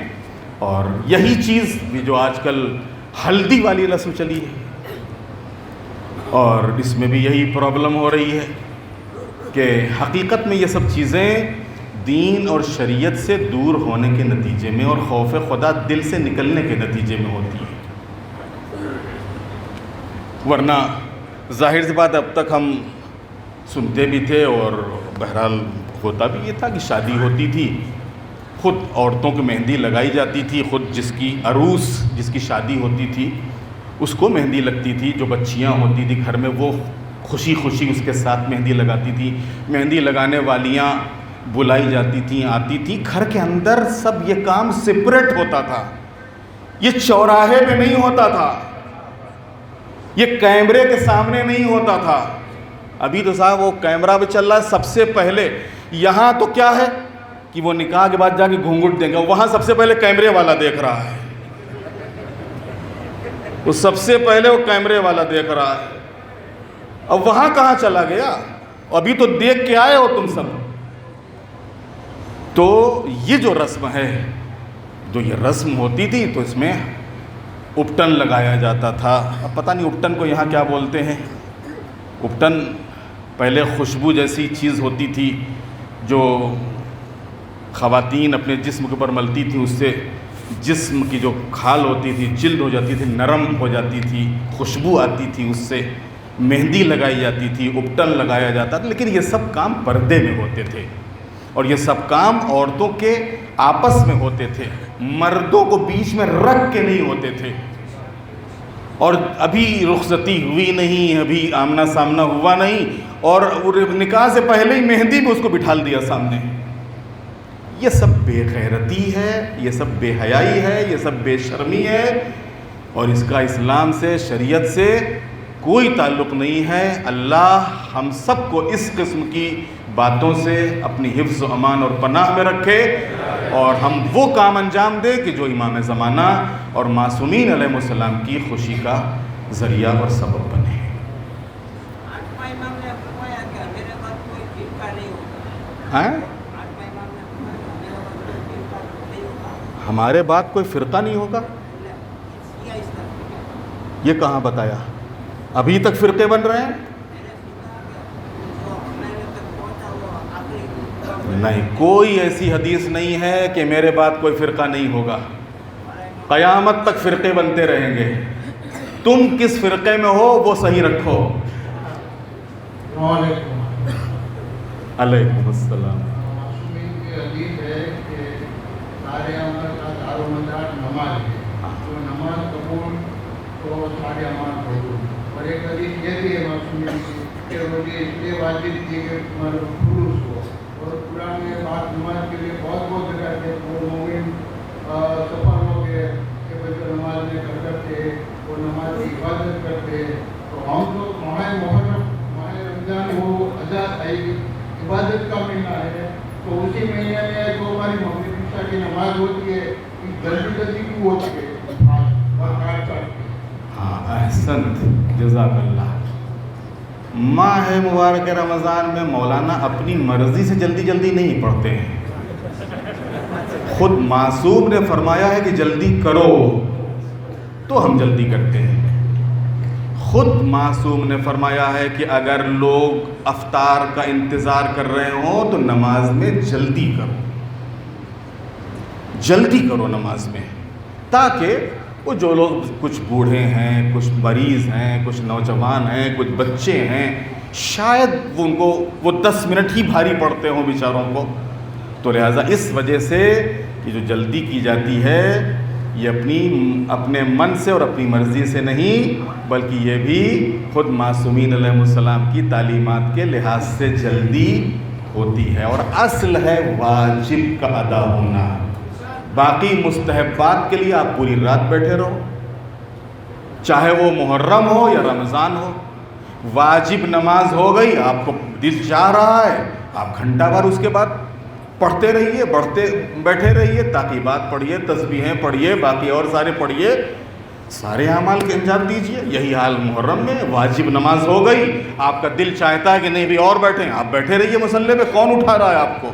اور یہی چیز بھی جو آج کل ہلدی والی رسم چلی ہے, اور اس میں بھی یہی پرابلم ہو رہی ہے کہ حقیقت میں یہ سب چیزیں دین اور شریعت سے دور ہونے کے نتیجے میں اور خوف خدا دل سے نکلنے کے نتیجے میں ہوتی ہیں. ورنہ ظاہر سی بات اب تک ہم سنتے بھی تھے, اور بہرحال ہوتا بھی یہ تھا کہ شادی ہوتی تھی, خود عورتوں کی مہندی لگائی جاتی تھی, خود جس کی عروس جس کی شادی ہوتی تھی اس کو مہندی لگتی تھی. جو بچیاں ہوتی تھی گھر میں وہ خوشی خوشی اس کے ساتھ مہندی لگاتی تھی. مہندی لگانے والیاں بلائی جاتی تھیں, آتی تھیں. گھر کے اندر سب یہ کام سپریٹ ہوتا تھا, یہ چوراہے پہ نہیں ہوتا تھا, یہ کیمرے کے سامنے نہیں ہوتا تھا. ابھی تو صاحب وہ کیمرہ بھی چل رہا ہے. سب سے پہلے یہاں تو کیا ہے کہ وہ نکاح کے بعد جا کے گھونگھٹ دیں گا, وہاں سب سے پہلے کیمرے والا دیکھ رہا ہے, وہ سب سے پہلے وہ کیمرے والا دیکھ رہا ہے. اب وہاں کہاں چلا گیا, ابھی تو دیکھ کے آئے ہو تم سب. تو یہ جو رسم ہے, جو یہ رسم ہوتی تھی, تو اس میں اپٹن لگایا جاتا تھا. اب پتہ نہیں اپٹن کو یہاں کیا بولتے ہیں. اپٹن پہلے خوشبو جیسی چیز ہوتی تھی جو خواتین اپنے جسم کے اوپر ملتی تھیں, اس سے جسم کی جو کھال ہوتی تھی, جلد ہو جاتی تھی, نرم ہو جاتی تھی, خوشبو آتی تھی, اس سے مہندی لگائی جاتی تھی, اپٹن لگایا جاتا تھا. لیکن یہ سب کام پردے میں ہوتے تھے. اور یہ سب کام عورتوں کے آپس میں ہوتے تھے، مردوں کو بیچ میں رکھ کے نہیں ہوتے تھے. اور ابھی رخصتی ہوئی نہیں، ابھی آمنا سامنا ہوا نہیں، اور نکاح سے پہلے ہی مہندی میں اس کو بٹھا دیا سامنے. یہ سب بے غیرتی ہے، یہ سب بے حیائی ہے، یہ سب بے شرمی ہے، اور اس کا اسلام سے، شریعت سے کوئی تعلق نہیں ہے. اللہ ہم سب کو اس قسم کی باتوں سے اپنی حفظ و امان اور پناہ میں رکھے، اور ہم وہ کام انجام دیں کہ جو امام زمانہ اور معصومین علیہ السلام کی خوشی کا ذریعہ اور سبب بنے. ہاں، ہمارے بعد کوئی فرقہ نہیں ہوگا؟ یہ کہاں بتایا؟ ابھی تک فرقے بن رہے ہیں؟ نہیں، کوئی ایسی حدیث نہیں ہے کہ میرے بعد کوئی فرقہ نہیں ہوگا. قیامت تک فرقے بنتے رہیں گے. تم کس فرقے میں ہو وہ صحیح رکھو. علیکم السلام. معصومین کی حدیث ہے کہ سارے عمل کا دار و مدار نماز ہے، تو نماز قبول تو سارے عمل قبول. اور ایک حدیث یہ بھی ہے معصومین کی کہ روزے اس لیے واجب تھی کہ خلوص ہو. اور قرآن میں بات نماز کے لیے بہت جگہ ہے. وہ مومن سفر ہو گئے کہ بھائی جو نماز میں کرتے وہ نماز کی عبادت کرتے. تو ہم لوگ ماہ محرم، ماہ رمضان وہ آزاد آئی عبادت کا مہینہ ہے، تو اسی مہینے میں جو ہماری مغرب عشاء کی نماز ہوتی ہے جلدی جلدی کیوں ہوتی ہے؟ ہاں، احسنت، جزاک اللہ. ماہ مبارک رمضان میں مولانا اپنی مرضی سے جلدی جلدی نہیں پڑھتے ہیں. خود معصوم نے فرمایا ہے کہ جلدی کرو، تو ہم جلدی کرتے ہیں. خود معصوم نے فرمایا ہے کہ اگر لوگ افطار کا انتظار کر رہے ہوں تو نماز میں جلدی کرو، جلدی کرو نماز میں، تاکہ وہ جو لوگ کچھ بوڑھے ہیں، کچھ مریض ہیں، کچھ نوجوان ہیں، کچھ بچے ہیں، شاید ان کو وہ 10 منٹ ہی بھاری پڑتے ہوں بیچاروں کو. تو لہٰذا اس وجہ سے یہ جو جلدی کی جاتی ہے یہ اپنے من سے اور اپنی مرضی سے نہیں، بلکہ یہ بھی خود معصومین علیہ السلام کی تعلیمات کے لحاظ سے جلدی ہوتی ہے. اور اصل ہے واجب کا ادا ہونا. باقی مستحبات کے لیے آپ پوری رات بیٹھے رہو، چاہے وہ محرم ہو یا رمضان ہو. واجب نماز ہو گئی، آپ کو دل چاہ رہا ہے، آپ گھنٹہ بھر اس کے بعد پڑھتے رہیے، بیٹھے رہیے، تاقیبات پڑھیے، تسبیحیں پڑھیے، باقی اور سارے پڑھیے، سارے اعمال کے انجام دیجیے. یہی حال محرم میں. واجب نماز ہو گئی، آپ کا دل چاہتا ہے کہ نہیں بھی اور بیٹھیں، آپ بیٹھے رہیے مصلی پہ. کون اٹھا رہا ہے آپ کو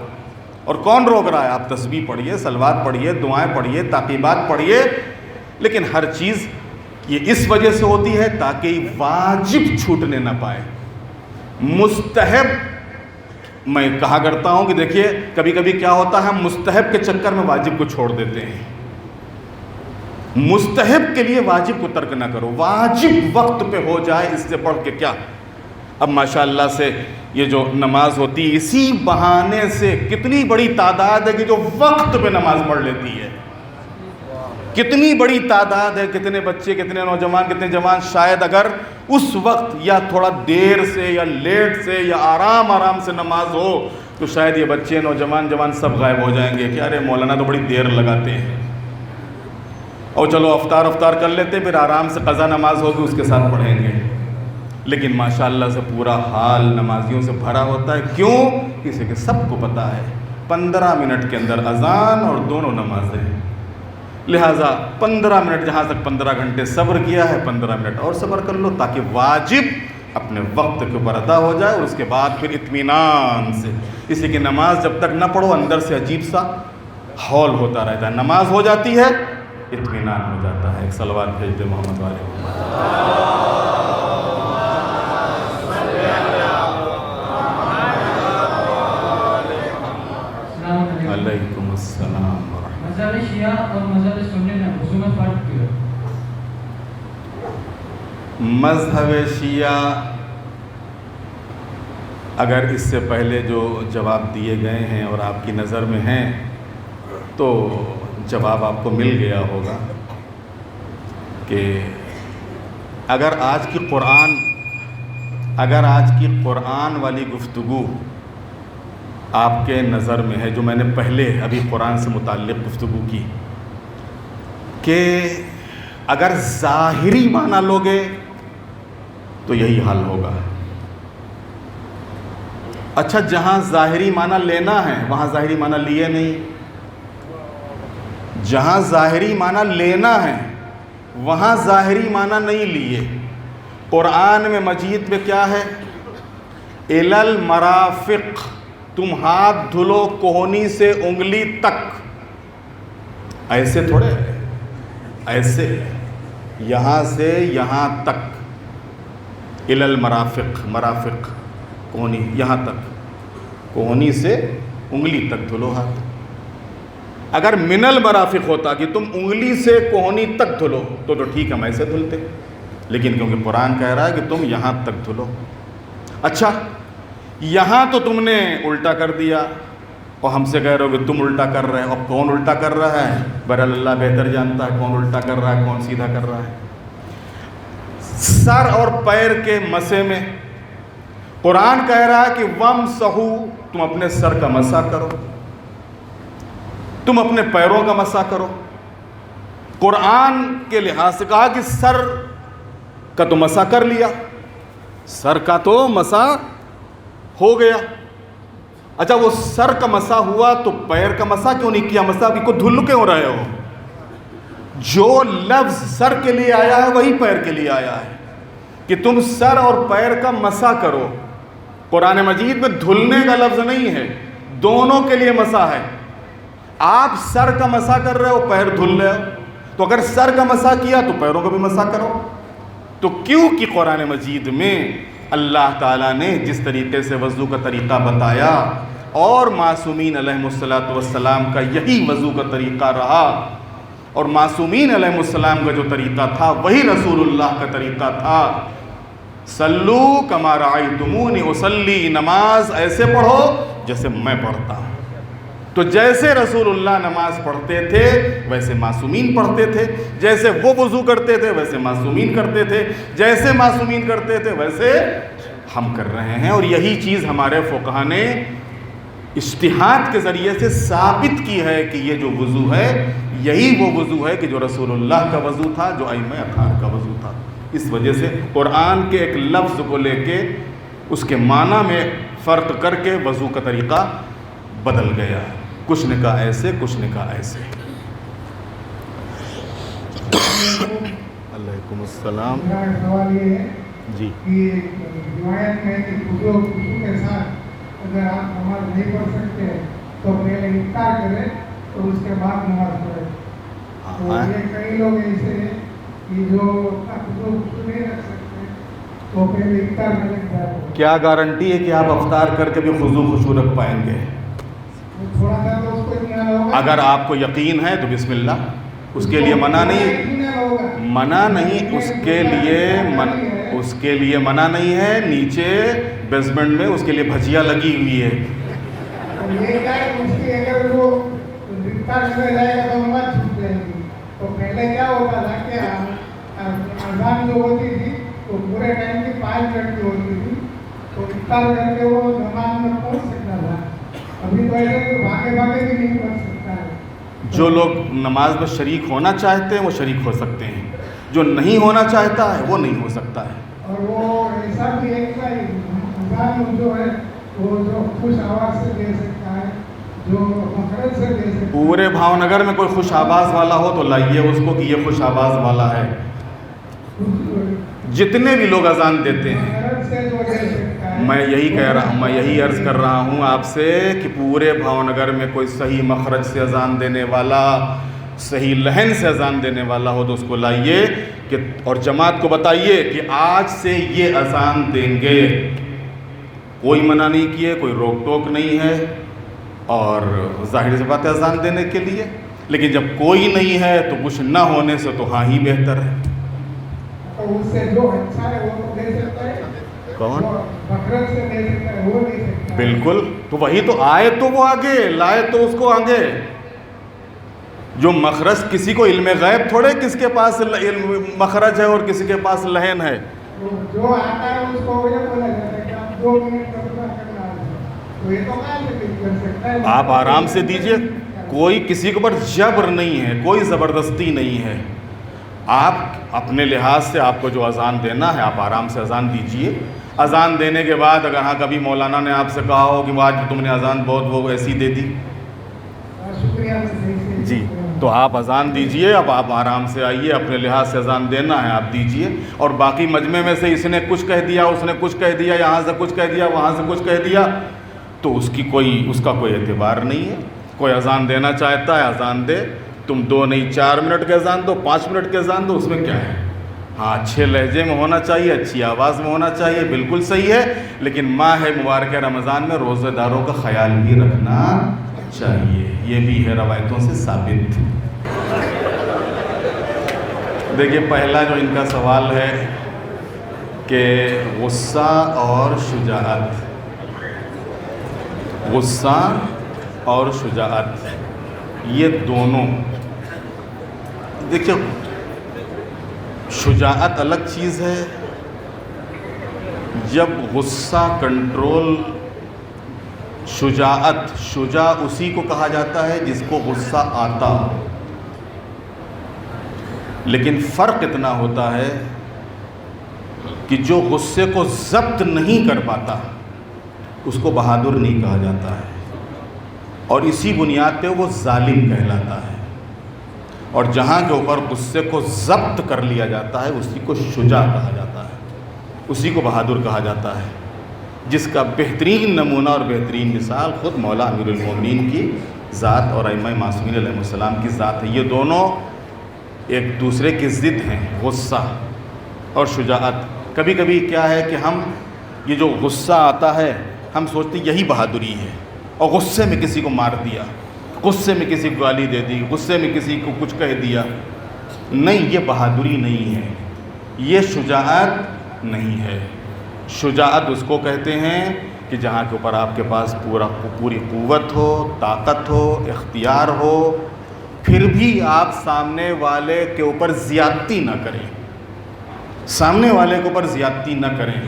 اور کون روک رہا ہے؟ آپ تسبیح پڑھیے، صلوات پڑھیے، دعائیں پڑھیے، تاقیبات پڑھیے. لیکن ہر چیز یہ اس وجہ سے ہوتی ہے تاکہ واجب چھوٹنے نہ پائے. مستحب میں کہا کرتا ہوں کہ دیکھیے کبھی کبھی کیا ہوتا ہے، ہم مستحب کے چکر میں واجب کو چھوڑ دیتے ہیں. مستحب کے لیے واجب کو ترک نہ کرو. واجب وقت پہ ہو جائے، اس سے بڑھ کے کیا. اب ماشاءاللہ سے یہ جو نماز ہوتی ہے اسی بہانے سے کتنی بڑی تعداد ہے کہ جو وقت پہ نماز پڑھ لیتی ہے. کتنی بڑی تعداد ہے، کتنے بچے، کتنے نوجوان، کتنے جوان شاید اگر اس وقت یا تھوڑا دیر سے یا لیٹ سے یا آرام سے نماز ہو تو شاید یہ بچے، نوجوان، جوان سب غائب ہو جائیں گے کہ ارے مولانا تو بڑی دیر لگاتے ہیں، اور چلو افطار کر لیتے، پھر آرام سے قضا نماز ہوگی اس کے ساتھ پڑھیں گے. لیکن ماشاءاللہ سے پورا حال نمازیوں سے بھرا ہوتا ہے. کیوں؟ کسی کہ سب کو پتہ ہے 15 منٹ کے اندر اذان اور دونوں نمازیں. لہٰذا 15 منٹ جہاں تک 15 گھنٹے صبر کیا ہے، 15 منٹ اور صبر کر لو تاکہ واجب اپنے وقت کے اوپر ادا ہو جائے. اور اس کے بعد پھر اطمینان سے، اسی کی نماز جب تک نہ پڑھو اندر سے عجیب سا ہال ہوتا رہتا ہے. نماز ہو جاتی ہے، اطمینان ہو جاتا ہے. ایک صلوات بھیج دے محمد والے. علیکم السلام. مذہب شیعہ اور مذہب سنی میں خصوصاً فرق کیا؟ مذہب شیعہ اگر اس سے پہلے جو جواب دیے گئے ہیں اور آپ کی نظر میں ہیں تو جواب آپ کو مل گیا ہوگا کہ اگر آج کی قرآن والی گفتگو آپ کے نظر میں ہے، جو میں نے پہلے ابھی قرآن سے متعلق گفتگو کی، کہ اگر ظاہری معنی لوگے تو یہی حال ہوگا. اچھا، جہاں ظاہری معنی لینا ہے وہاں ظاہری معنی لیے نہیں. جہاں ظاہری معنی لینا ہے وہاں ظاہری معنی نہیں لیے. قرآن میں مجید میں کیا ہے؟ اِلَى الْمَرَافِقِ، تم ہاتھ دھلو کوہنی سے انگلی تک. ایسے تھوڑے، ایسے یہاں سے یہاں تک. اِلَى الْمَرَافِقِ، مرافق کوہنی، یہاں تک، کوہنی سے انگلی تک دھلو ہاتھ. اگر من المرافق ہوتا کہ تم انگلی سے کوہنی تک دھلو تو ٹھیک ہم ایسے دھلتے، لیکن کیونکہ قرآن کہہ رہا ہے کہ تم یہاں تک دھلو. اچھا، یہاں تو تم نے الٹا کر دیا اور ہم سے کہہ رہے ہو کہ تم الٹا کر رہے ہو. اب کون الٹا کر رہا ہے؟ بہرحال اللہ بہتر جانتا ہے کون الٹا کر رہا ہے کون سیدھا کر رہا ہے. سر اور پیر کے مسح میں قرآن کہہ رہا ہے کہ وَامْسَحُوا، تم اپنے سر کا مسح کرو، تم اپنے پیروں کا مسح کرو. قرآن کے لحاظ سے کہا کہ سر کا تو مسح کر لیا، سر کا تو مسح ہو گیا. اچھا، وہ سر کا مسح ہوا تو پیر کا مسح کیوں نہیں کیا؟ مسح کو دھل کیوں رہے ہو؟ جو لفظ سر کے لیے آیا ہے وہی پیر کے لیے آیا ہے کہ تم سر اور پیر کا مسح کرو. قرآن مجید میں دھلنے کا لفظ نہیں ہے، دونوں کے لیے مسح ہے. آپ سر کا مسح کر رہے ہو، پیر دھل رہے ہو، تو اگر سر کا مسح کیا تو پیروں کا بھی مسح کرو. تو کیوں کہ قرآن مجید میں اللہ تعالیٰ نے جس طریقے سے وضو کا طریقہ بتایا اور معصومین علیہم السلام کا یہی وضو کا طریقہ رہا، اور معصومین علیہم السلام کا جو طریقہ تھا وہی رسول اللہ کا طریقہ تھا. صلو کما رأیتمونی اصلی، نماز ایسے پڑھو جیسے میں پڑھتا ہوں. تو جیسے رسول اللہ نماز پڑھتے تھے ویسے معصومین پڑھتے تھے، جیسے وہ وضو کرتے تھے ویسے معصومین کرتے تھے، جیسے معصومین کرتے تھے ویسے ہم کر رہے ہیں. اور یہی چیز ہمارے فقہا نے اجتہاد کے ذریعے سے ثابت کی ہے کہ یہ جو وضو ہے یہی وہ وضو ہے کہ جو رسول اللہ کا وضو تھا، جو ائمہ اطہار کا وضو تھا. اس وجہ سے قرآن کے ایک لفظ کو لے کے اس کے معنی میں فرق کر کے وضو کا طریقہ بدل گیا. کچھ نے کہا ایسے، کچھ نے کہا ایسے. علیکم السلام. میرا سوال یہ ہے جی، کہ روایت میں کہ وضو کے ساتھ اگر آپ نماز نہیں پڑھ سکتے تو پہلے افطار کریں اور اس کے بعد نماز پڑھیں. تو یہ کئی لوگ ایسے ہیں کہ جو وضو نہیں رکھ سکتے تو پہلے افطار کریں. کیا گارنٹی ہے کہ آپ افطار کر کے بھی خضوع خشوع رکھ پائیں گے؟ تھوڑا سا تو اس کو اطمینان ہوگا. اگر آپ کو یقین ہے تو بسم اللہ، اس کے لیے منع نہیں، منع نہیں، اس کے لیے منع نہیں ہے. نیچے بیسمنٹ میں اس کے لیے بھجیا لگی ہوئی ہے. یہ کیا ہے اس کی اگر وہ افطار کرنے جائے گا تو نماز چھوٹ جائے گی. تو پہلے کیا ہوتا تھا کہ اذان جو ہوتی تھی تو پورے ٹائم کی 5 منٹ کی ہوتی تھی، تو افطار کر کے وہ نماز میں پہنچ سکتا تھا. ابھی تو ایسے بھاگے بھاگے بھی نہیں پڑھ سکتا ہے. جو لوگ نماز میں شریک ہونا چاہتے ہیں وہ شریک ہو سکتے ہیں، جو نہیں ہونا چاہتا ہے وہ نہیں ہو سکتا ہے. اور وہ ایسا بھی ہے کہ اذان جو ہے وہ جو خوش آواز سے دے سکتا ہے، جو مخرج سے دے سکتا ہے. پورے بھاؤنگر میں کوئی خوش آواز والا ہو تو لائیے اس کو کہ یہ خوش آواز والا ہے. جتنے بھی لوگ اذان دیتے ہیں، میں یہی کہہ رہا ہوں، میں یہی عرض کر رہا ہوں آپ سے کہ پورے بھاؤنگر میں کوئی صحیح مخرج سے اذان دینے والا، صحیح لہن سے اذان دینے والا ہو تو اس کو لائیے کہ اور جماعت کو بتائیے کہ آج سے یہ اذان دیں گے. کوئی منع نہیں کیے، کوئی روک ٹوک نہیں ہے، اور ظاہر سی بات ہے اذان دینے کے لیے. لیکن جب کوئی نہیں ہے تو کچھ نہ ہونے سے تو ہاں ہی بہتر ہے. اس سے جو اچھا ہے وہ دے سکتا ہے. کون؟ مخرج سے نہیں سکتا ہے، وہ نہیں سکتا. بالکل، تو وہی تو آئے تو وہ آگے لائے تو اس کو آگے. جو مخرج کسی کو علم غیب تھوڑے کس کے پاس مخرج ہے اور کسی کے پاس لہن ہے. جو آتا ہے اس کو یہ بولا جاتا ہے کہ آپ 2 منٹ ترجمہ کرنا ہے، تو یہ تو کہاں سے کر سکتا ہے. آپ آرام سے دیجئے، کوئی کسی کے اوپر جبر نہیں ہے، کوئی زبردستی نہیں ہے. آپ اپنے لحاظ سے آپ کو جو اذان دینا ہے آپ آرام سے اذان دیجئے. اذان دینے کے بعد اگر ہاں کبھی مولانا نے آپ سے کہا ہو کہ آج تم نے اذان بہت وہ ایسی دے دی، شکریہ جی، تو آپ اذان دیجئے. اب آپ آرام سے آئیے، اپنے لحاظ سے اذان دینا ہے آپ دیجئے. اور باقی مجمع میں سے اس نے کچھ کہہ دیا، اس نے کچھ کہہ دیا، یہاں سے کچھ کہہ دیا، وہاں سے کچھ کہہ دیا، تو اس کا کوئی اعتبار نہیں ہے. کوئی اذان دینا چاہتا ہے اذان دے، تم 2 نہیں 4 منٹ کے اذان دو، 5 منٹ کے اذان دو، اس میں کیا ہے. ہاں اچھے لہجے میں ہونا چاہیے، اچھی آواز میں ہونا چاہیے، بالکل صحیح ہے. لیکن ماہ مبارک رمضان میں روزہ داروں کا خیال بھی رکھنا چاہیے، یہ بھی ہے روایتوں سے ثابت. دیکھیے پہلا جو ان کا سوال ہے کہ غصہ اور شجاعت، غصہ اور شجاعت یہ دونوں، دیکھیے شجاعت الگ چیز ہے. جب غصہ کنٹرول، شجاع اسی کو کہا جاتا ہے جس کو غصہ آتا ہو. لیکن فرق اتنا ہوتا ہے کہ جو غصے کو ضبط نہیں کر پاتا اس کو بہادر نہیں کہا جاتا ہے، اور اسی بنیاد پہ وہ ظالم کہلاتا ہے. اور جہاں کے اوپر غصے کو ضبط کر لیا جاتا ہے اسی کو شجاع کہا جاتا ہے، اسی کو بہادر کہا جاتا ہے. جس کا بہترین نمونہ اور بہترین مثال خود مولا امیر المومنین کی ذات اور ائمہ معصومین علیہ السلام کی ذات ہے. یہ دونوں ایک دوسرے کی ضد ہیں، غصہ اور شجاعت. کبھی کبھی کیا ہے کہ ہم یہ جو غصہ آتا ہے ہم سوچتے ہیں یہی بہادری ہے، اور غصے میں کسی کو مار دیا، غصے میں کسی کو گالی دے دی، غصے میں کسی کو کچھ کہہ دیا. نہیں، یہ بہادری نہیں ہے، یہ شجاعت نہیں ہے. شجاعت اس کو کہتے ہیں کہ جہاں کے اوپر آپ کے پاس پوری قوت ہو، طاقت ہو، اختیار ہو، پھر بھی آپ سامنے والے کے اوپر زیادتی نہ کریں، سامنے والے کے اوپر زیادتی نہ کریں.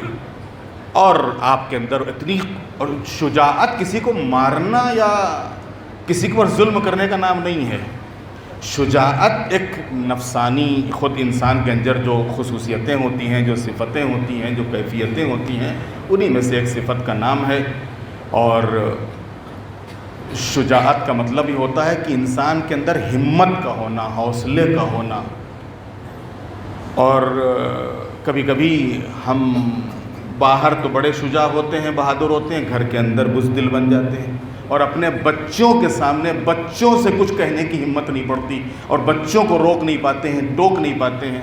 اور آپ کے اندر اتنی، اور شجاعت کسی کو مارنا یا کسی کے اوپر ظلم کرنے کا نام نہیں ہے. شجاعت ایک نفسانی، خود انسان کے اندر جو خصوصیتیں ہوتی ہیں، جو صفتیں ہوتی ہیں، جو کیفیتیں ہوتی ہیں، انہی میں سے ایک صفت کا نام ہے. اور شجاعت کا مطلب یہ ہوتا ہے کہ انسان کے اندر ہمت کا ہونا، حوصلے کا ہونا. اور کبھی کبھی ہم باہر تو بڑے شجاع ہوتے ہیں، بہادر ہوتے ہیں، گھر کے اندر بزدل بن جاتے ہیں، اور اپنے بچوں کے سامنے بچوں سے کچھ کہنے کی ہمت نہیں پڑتی، اور بچوں کو روک نہیں پاتے ہیں، ٹوک نہیں پاتے ہیں،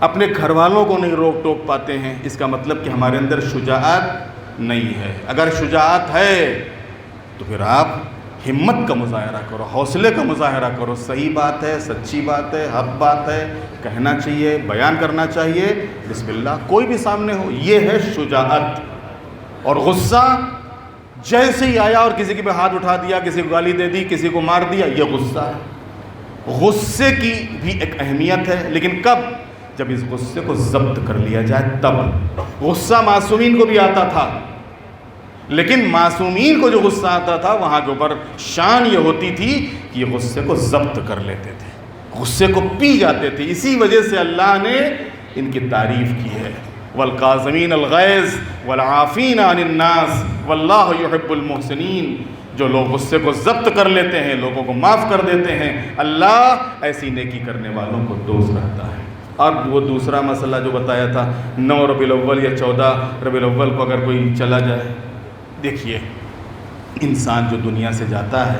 اپنے گھر والوں کو نہیں روک ٹوک پاتے ہیں. اس کا مطلب کہ ہمارے اندر شجاعت نہیں ہے. اگر شجاعت ہے تو پھر آپ ہمت کا مظاہرہ کرو، حوصلے کا مظاہرہ کرو. صحیح بات ہے، سچی بات ہے، حق بات ہے، کہنا چاہیے، بیان کرنا چاہیے، بسم اللہ، کوئی بھی سامنے ہو. یہ ہے شجاعت. اور غصہ جیسے ہی آیا اور کسی کے پہ ہاتھ اٹھا دیا، کسی کو گالی دے دی، کسی کو مار دیا، یہ غصہ ہے. غصے کی بھی ایک اہمیت ہے، لیکن کب؟ جب اس غصے کو ضبط کر لیا جائے تب. غصہ معصومین کو بھی آتا تھا، لیکن معصومین کو جو غصہ آتا تھا وہاں کے اوپر شان یہ ہوتی تھی کہ یہ غصے کو ضبط کر لیتے تھے، غصے کو پی جاتے تھے. اسی وجہ سے اللہ نے ان کی تعریف کی ہے، والقاظمین الغیظ والعافین عن الناس واللہ یحب المحسنین. جو لوگ غصے کو ضبط کر لیتے ہیں، لوگوں کو معاف کر دیتے ہیں، اللہ ایسی نیکی کرنے والوں کو دوست رکھتا ہے. اب وہ دوسرا مسئلہ جو بتایا تھا 9 ربیع الاول یا 14 ربیع الاول کو اگر کوئی چلا جائے، دیکھیے انسان جو دنیا سے جاتا ہے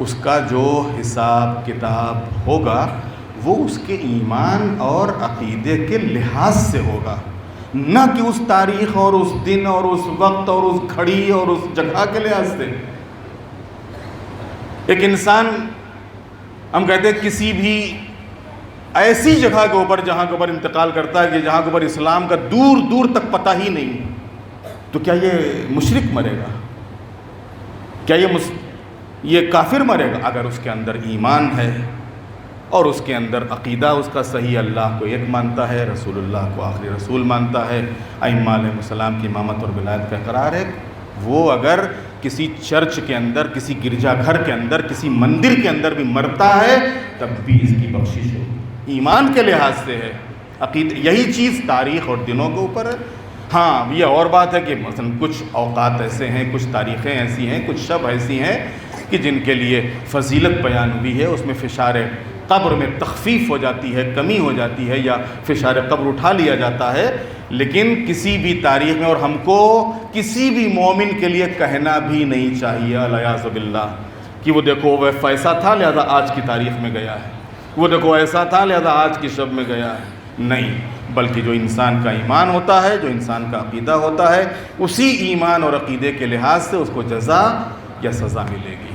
اس کا جو حساب کتاب ہوگا وہ اس کے ایمان اور عقیدے کے لحاظ سے ہوگا، نہ کہ اس تاریخ اور اس دن اور اس وقت اور اس گھڑی اور اس جگہ کے لحاظ سے. ایک انسان، ہم کہتے ہیں کسی بھی ایسی جگہ کے اوپر جہاں کے اوپر انتقال کرتا ہے کہ جہاں کے اوپر اسلام کا دور دور تک پتہ ہی نہیں، تو کیا یہ مشرک مرے گا؟ کیا یہ کافر مرے گا؟ اگر اس کے اندر ایمان ہے اور اس کے اندر عقیدہ اس کا صحیح، اللہ کو ایک مانتا ہے، رسول اللہ کو آخری رسول مانتا ہے، ائمہ علیہ السلام کی امامت اور ولایت کا اقرار ہے، وہ اگر کسی چرچ کے اندر، کسی گرجا گھر کے اندر، کسی مندر کے اندر بھی مرتا ہے تب بھی اس کی بخشش ہوگی، ایمان کے لحاظ سے ہے، عقیدہ۔ یہی چیز تاریخ اور دنوں کے اوپر ہے۔ ہاں یہ اور بات ہے کہ مثلا کچھ اوقات ایسے ہیں، کچھ تاریخیں ایسی ہیں، کچھ شب ایسی ہیں کہ جن کے لیے فضیلت بیان ہوئی ہے، اس میں فشار قبر میں تخفیف ہو جاتی ہے، کمی ہو جاتی ہے، یا فشار قبر اٹھا لیا جاتا ہے، لیکن کسی بھی تاریخ میں، اور ہم کو کسی بھی مومن کے لیے کہنا بھی نہیں چاہیے الیاذ باللہ کہ وہ دیکھو وہ ایسا تھا لہذا آج کی تاریخ میں گیا ہے، وہ دیکھو ایسا تھا لہذا آج کی شب میں گیا ہے، نہیں، بلکہ جو انسان کا ایمان ہوتا ہے، جو انسان کا عقیدہ ہوتا ہے، اسی ایمان اور عقیدے کے لحاظ سے اس کو جزا یا سزا ملے گی۔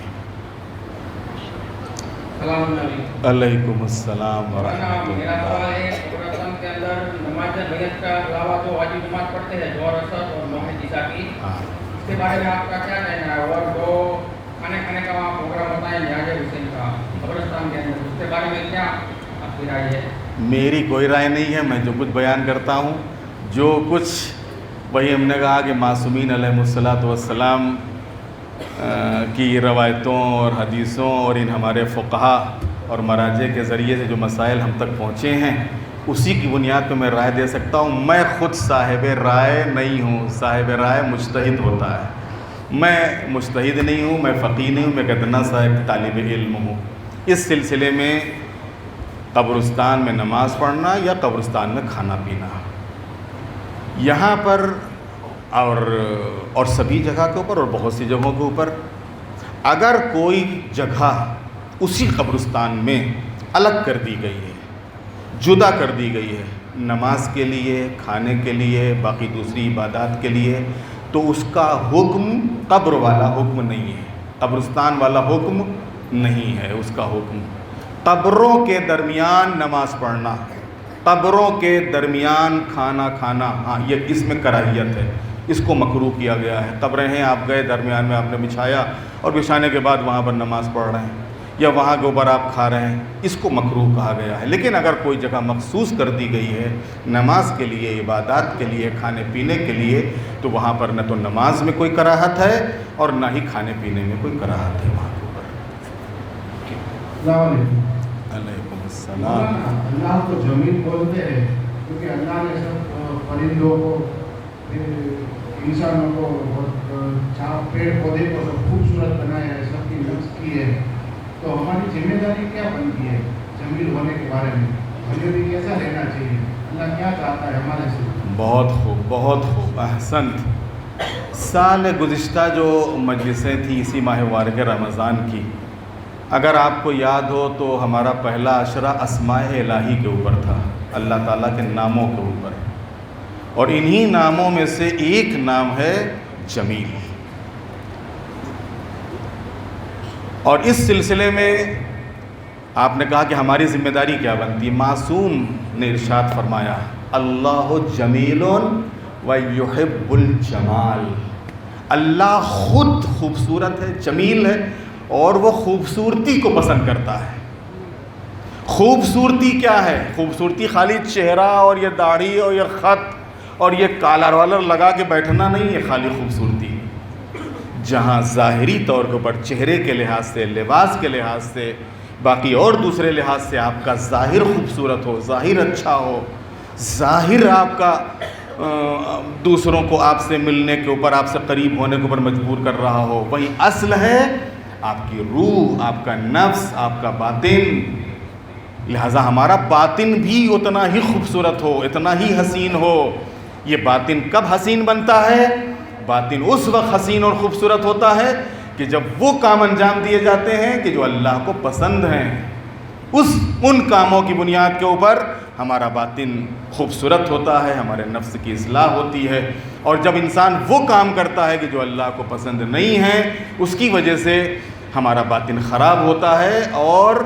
السلام علیکم۔ علیکم السلام ورحمۃ میرا اللہ۔ سوال ہے قرآن کے اندر نماز میت کا علاوہ جو واجب نماز پڑھتے ہیں ظہر اثر اور مغرب عشاء کی، اس کے بارے میں آپ کا کیا کہنا ہے؟ اور جو کھانے کا وہاں پروگرام ہوتا ہے نیاز حسین کا قبرستان کے اندر، اس کے بارے میں کیا آپ کی رائے ہے؟ میری کوئی رائے نہیں ہے، میں جو کچھ بیان کرتا ہوں، جو کچھ وہی ہم نے کہا کہ معصومین علیہ الصلاۃ والسلام کی روایتوں اور حدیثوں اور ان ہمارے فقہا اور مراجع کے ذریعے سے جو مسائل ہم تک پہنچے ہیں، اسی کی بنیاد پہ میں رائے دے سکتا ہوں۔ میں خود صاحب رائے نہیں ہوں، صاحب رائے مجتہد ہوتا ہے، میں مجتہد نہیں ہوں، میں فقیہ نہیں ہوں، میں ایک ادنا صاحب طالب علم ہوں۔ اس سلسلے میں قبرستان میں نماز پڑھنا یا قبرستان میں کھانا پینا، یہاں پر اور سبھی جگہ کے اوپر اور بہت سی جگہوں کے اوپر، اگر کوئی جگہ اسی قبرستان میں الگ کر دی گئی ہے، جدا کر دی گئی ہے نماز کے لیے، کھانے کے لیے، باقی دوسری عبادات کے لیے، تو اس کا حکم قبر والا حکم نہیں ہے، قبرستان والا حکم نہیں ہے، اس کا حکم قبروں کے درمیان نماز پڑھنا، قبروں کے درمیان کھانا کھانا، ہاں یہ اس میں کراہیت ہے، اس کو مکروہ کیا گیا ہے۔ قبریں ہیں، آپ گئے درمیان میں، آپ نے بچھایا اور بچھانے کے بعد وہاں پر نماز پڑھ رہے ہیں، یا وہاں کے اوپر آپ کھا رہے ہیں، اس کو مکروہ کہا گیا ہے۔ لیکن اگر کوئی جگہ مخصوص کر دی گئی ہے نماز کے لیے، عبادات کے لیے، کھانے پینے کے لیے، تو وہاں پر نہ تو نماز میں کوئی کراہت ہے اور نہ ہی کھانے پینے میں کوئی کراہت ہے وہاں کے اوپر۔ السلام علیکم۔ علیکم السلام۔ اللہ کو جمیل بولتے ہیں کیونکہ اللہ نے سب پرندوں کو، انسانوں کو، پیڑ پودے کو سب خوبصورت بنایا ہے، سب کی نفس کی ہے، تو ہماری ذمہ داری کیا بنتی ہے جمیل ہونے کے بارے میں؟ ہمیں بھی کیسا رہنا چاہیے؟ اللہ کیا چاہتا ہے ہمارے سے؟ بہت خوب، بہت خوب، احسنت۔ سال گزشتہ جو مجلسیں تھیں اسی ماہ مبارک رمضان کی، اگر آپ کو یاد ہو تو ہمارا پہلا عشرہ اسماء الہی کے اوپر تھا، اللہ تعالیٰ کے ناموں کے اوپر، اور انہی ناموں میں سے ایک نام ہے جمیل۔ اور اس سلسلے میں آپ نے کہا کہ ہماری ذمہ داری کیا بنتی ہے؟ معصوم نے ارشاد فرمایا، اللہ جمیل و یحب الجمال، اللہ خود خوبصورت ہے، جمیل ہے، اور وہ خوبصورتی کو پسند کرتا ہے۔ خوبصورتی کیا ہے؟ خوبصورتی خالی چہرہ اور یہ داڑھی اور یہ خط اور یہ کالر والر لگا کے بیٹھنا نہیں ہے خالی خوبصورتی۔ جہاں ظاہری طور کے اوپر چہرے کے لحاظ سے، لباس کے لحاظ سے، باقی اور دوسرے لحاظ سے آپ کا ظاہر خوبصورت ہو، ظاہر اچھا ہو، ظاہر آپ کا دوسروں کو آپ سے ملنے کے اوپر، آپ سے قریب ہونے کے اوپر مجبور کر رہا ہو، وہی اصل ہے آپ کی روح، آپ کا نفس، آپ کا باطن۔ لہٰذا ہمارا باطن بھی اتنا ہی خوبصورت ہو، اتنا ہی حسین ہو۔ یہ باطن کب حسین بنتا ہے؟ باطن اس وقت حسین اور خوبصورت ہوتا ہے کہ جب وہ کام انجام دیے جاتے ہیں کہ جو اللہ کو پسند ہیں، ان کاموں کی بنیاد کے اوپر ہمارا باطن خوبصورت ہوتا ہے، ہمارے نفس کی اصلاح ہوتی ہے۔ اور جب انسان وہ کام کرتا ہے کہ جو اللہ کو پسند نہیں ہے، اس کی وجہ سے ہمارا باطن خراب ہوتا ہے اور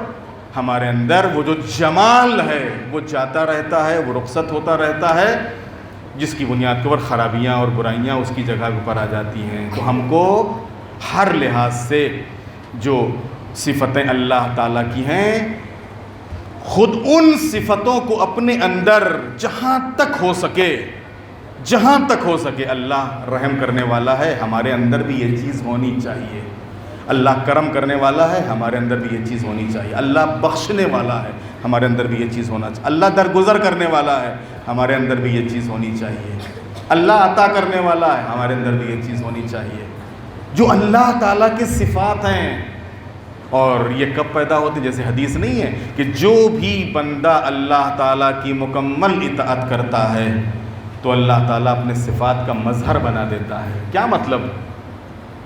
ہمارے اندر وہ جو جمال ہے وہ جاتا رہتا ہے، وہ رخصت ہوتا رہتا ہے، جس کی بنیاد کے اوپر خرابیاں اور برائیاں اس کی جگہ کے اوپر آ جاتی ہیں۔ تو ہم کو ہر لحاظ سے جو صفتیں اللہ تعالیٰ کی ہیں، خود ان صفتوں کو اپنے اندر جہاں تک ہو سکے اللہ رحم کرنے والا ہے، ہمارے اندر بھی یہ چیز ہونی چاہیے۔ اللہ کرم کرنے والا ہے، ہمارے اندر بھی یہ چیز ہونی چاہیے۔ اللہ بخشنے والا ہے، ہمارے اندر بھی یہ چیز ہونا چاہیے۔ اللہ درگزر کرنے والا ہے، ہمارے اندر بھی یہ چیز ہونی چاہیے۔ اللہ عطا کرنے والا ہے، ہمارے اندر بھی یہ چیز ہونی چاہیے۔ جو اللہ تعالیٰ کی صفات ہیں، اور یہ کب پیدا ہوتی، جیسے حدیث نہیں ہے کہ جو بھی بندہ اللہ تعالیٰ کی مکمل اطاعت کرتا ہے تو اللہ تعالیٰ اپنے صفات کا مظہر بنا دیتا ہے۔ کیا مطلب؟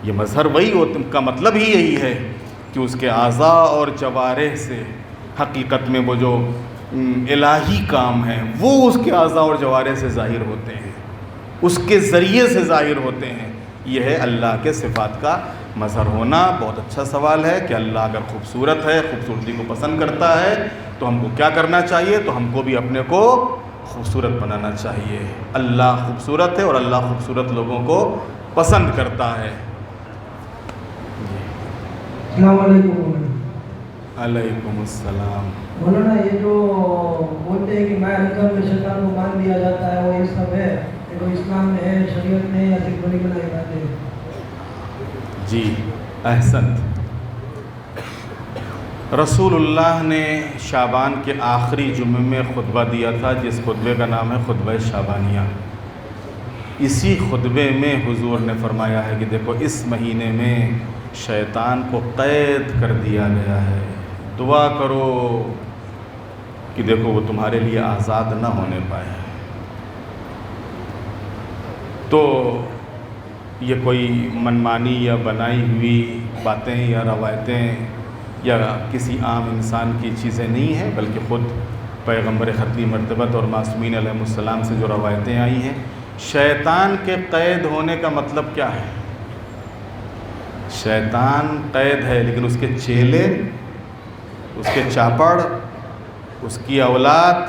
یہ مظہر وہی ہوتا کا مطلب ہی یہی ہے کہ اس کے اعضاء اور جوارح سے حقیقت میں وہ جو الہی کام ہیں وہ اس کے اعضاء اور جوارح سے ظاہر ہوتے ہیں، اس کے ذریعے سے ظاہر ہوتے ہیں۔ یہ ہے اللہ کے صفات کا مظہر ہونا۔ بہت اچھا سوال ہے کہ اللہ اگر خوبصورت ہے، خوبصورتی کو پسند کرتا ہے تو ہم کو کیا کرنا چاہیے؟ تو ہم کو بھی اپنے کو خوبصورت بنانا چاہیے۔ اللہ خوبصورت ہے اور اللہ خوبصورت لوگوں کو پسند کرتا ہے۔ السلام علیکم۔ علیکم السلام۔ مولانا، یہ جو بولتے ہیں کہ ماہ رمضان میں شیطان کو باندھ دیا جاتا ہے، وہ یہ سب ہے کہ وہ اسلام میں ہے، شریعت میں ہے، یا صرف بڑی بنائی باتیں ہیں؟ جی احسنت۔ رسول اللہ نے شعبان کے آخری جمعے میں خطبہ دیا تھا، جس خطبے کا نام ہے خطبہ شعبانیہ۔ اسی خطبے میں حضور نے فرمایا ہے کہ دیکھو اس مہینے میں شیطان کو قید کر دیا گیا ہے، دعا کرو کہ دیکھو وہ تمہارے لیے آزاد نہ ہونے پائے۔ تو یہ کوئی منمانی یا بنائی ہوئی باتیں یا روایتیں یا کسی عام انسان کی چیزیں نہیں ہیں، بلکہ خود پیغمبر ختمی مرتبت اور معصومین علیہ السلام سے جو روایتیں آئی ہیں۔ شیطان کے قید ہونے کا مطلب کیا ہے؟ شیطان قید ہے، لیکن اس کے چیلے، اس کے چاپڑ، اس کی اولاد،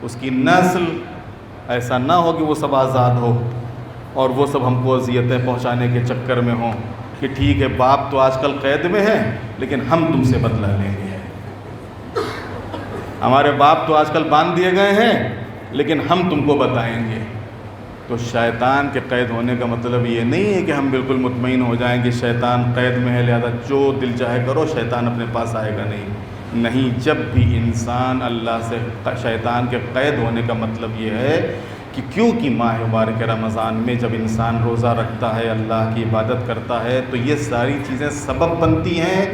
اس کی نسل، ایسا نہ ہو کہ وہ سب آزاد ہو اور وہ سب ہم کو اذیتیں پہنچانے کے چکر میں ہوں کہ ٹھیک ہے باپ تو آج کل قید میں ہے لیکن ہم تم سے بدلہ لیں گے، ہمارے باپ تو آج کل باندھ دیے گئے ہیں لیکن ہم تم کو بتائیں گے۔ تو شیطان کے قید ہونے کا مطلب یہ نہیں ہے کہ ہم بالکل مطمئن ہو جائیں کہ شیطان قید میں ہے لہذا جو دل چاہے کرو، شیطان اپنے پاس آئے گا نہیں۔ جب بھی انسان اللہ سے شیطان کے قید ہونے کا مطلب یہ ہے کہ کیونکہ ماہ مبارک رمضان میں جب انسان روزہ رکھتا ہے، اللہ کی عبادت کرتا ہے، تو یہ ساری چیزیں سبب بنتی ہیں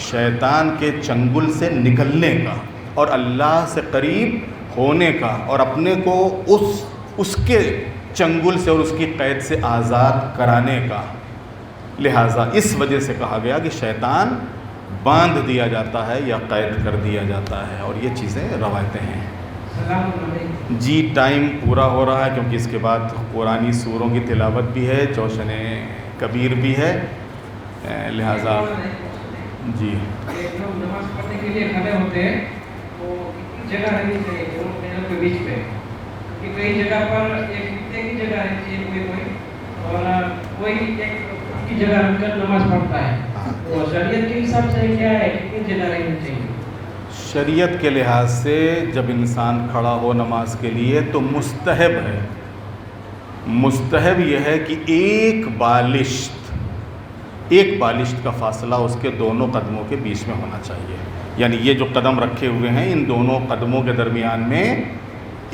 شیطان کے چنگل سے نکلنے کا اور اللہ سے قریب ہونے کا اور اپنے کو اس کے چنگل سے اور اس کی قید سے آزاد کرانے کا۔ لہٰذا اس وجہ سے کہا گیا کہ شیطان باندھ دیا جاتا ہے یا قید کر دیا جاتا ہے، اور یہ چیزیں روایتیں ہیں۔ جی ٹائم پورا ہو رہا ہے کیونکہ اس کے بعد قرآنی سوروں کی تلاوت بھی ہے، جوشن کبیر بھی ہے، لہٰذا جی نماز پڑھنے کے لیے کھڑے ہوتے ہیں تو جگہ رہنی چاہیے دونوں پینل کے بیچ پہ، کہ کئی جگہ پر ایک کی جگہ رہتی ہے کوئی اور کوئی ایک کی جگہ رکھ کر نماز پڑھتا ہے، تو شریعت کے حساب سے کیا ہے کتنی جگہ رہنی چاہیے؟ شریعت کے لحاظ سے جب انسان کھڑا ہو نماز کے لیے تو مستحب ہے، مستحب یہ ہے کہ ایک بالشت کا فاصلہ اس کے دونوں قدموں کے بیچ میں ہونا چاہیے، یعنی یہ جو قدم رکھے ہوئے ہیں ان دونوں قدموں کے درمیان میں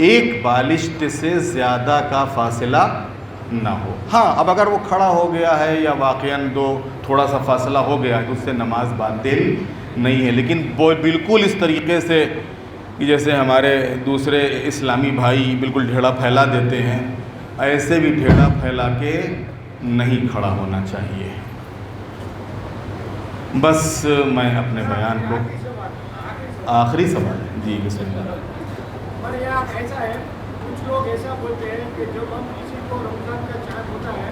ایک بالشت سے زیادہ کا فاصلہ نہ ہو۔ ہاں اب اگر وہ کھڑا ہو گیا ہے یا واقعاً تھوڑا سا فاصلہ ہو گیا ہے تو اس سے نماز باطل نہیں ہے، لیکن وہ بالکل اس طریقے سے کہ جیسے ہمارے دوسرے اسلامی بھائی بالکل ڈھیڑا پھیلا دیتے ہیں، ایسے بھی ڈھیڑا پھیلا کے نہیں کھڑا ہونا چاہیے۔ بس میں اپنے بیان کو آخری سوال ہے جی بسم اللہ۔ ہمارے یہاں ایسا ہے، کچھ لوگ ایسا بولتے ہیں کہ جب ہم کسی کو رمضان کا چاند ہوتا ہے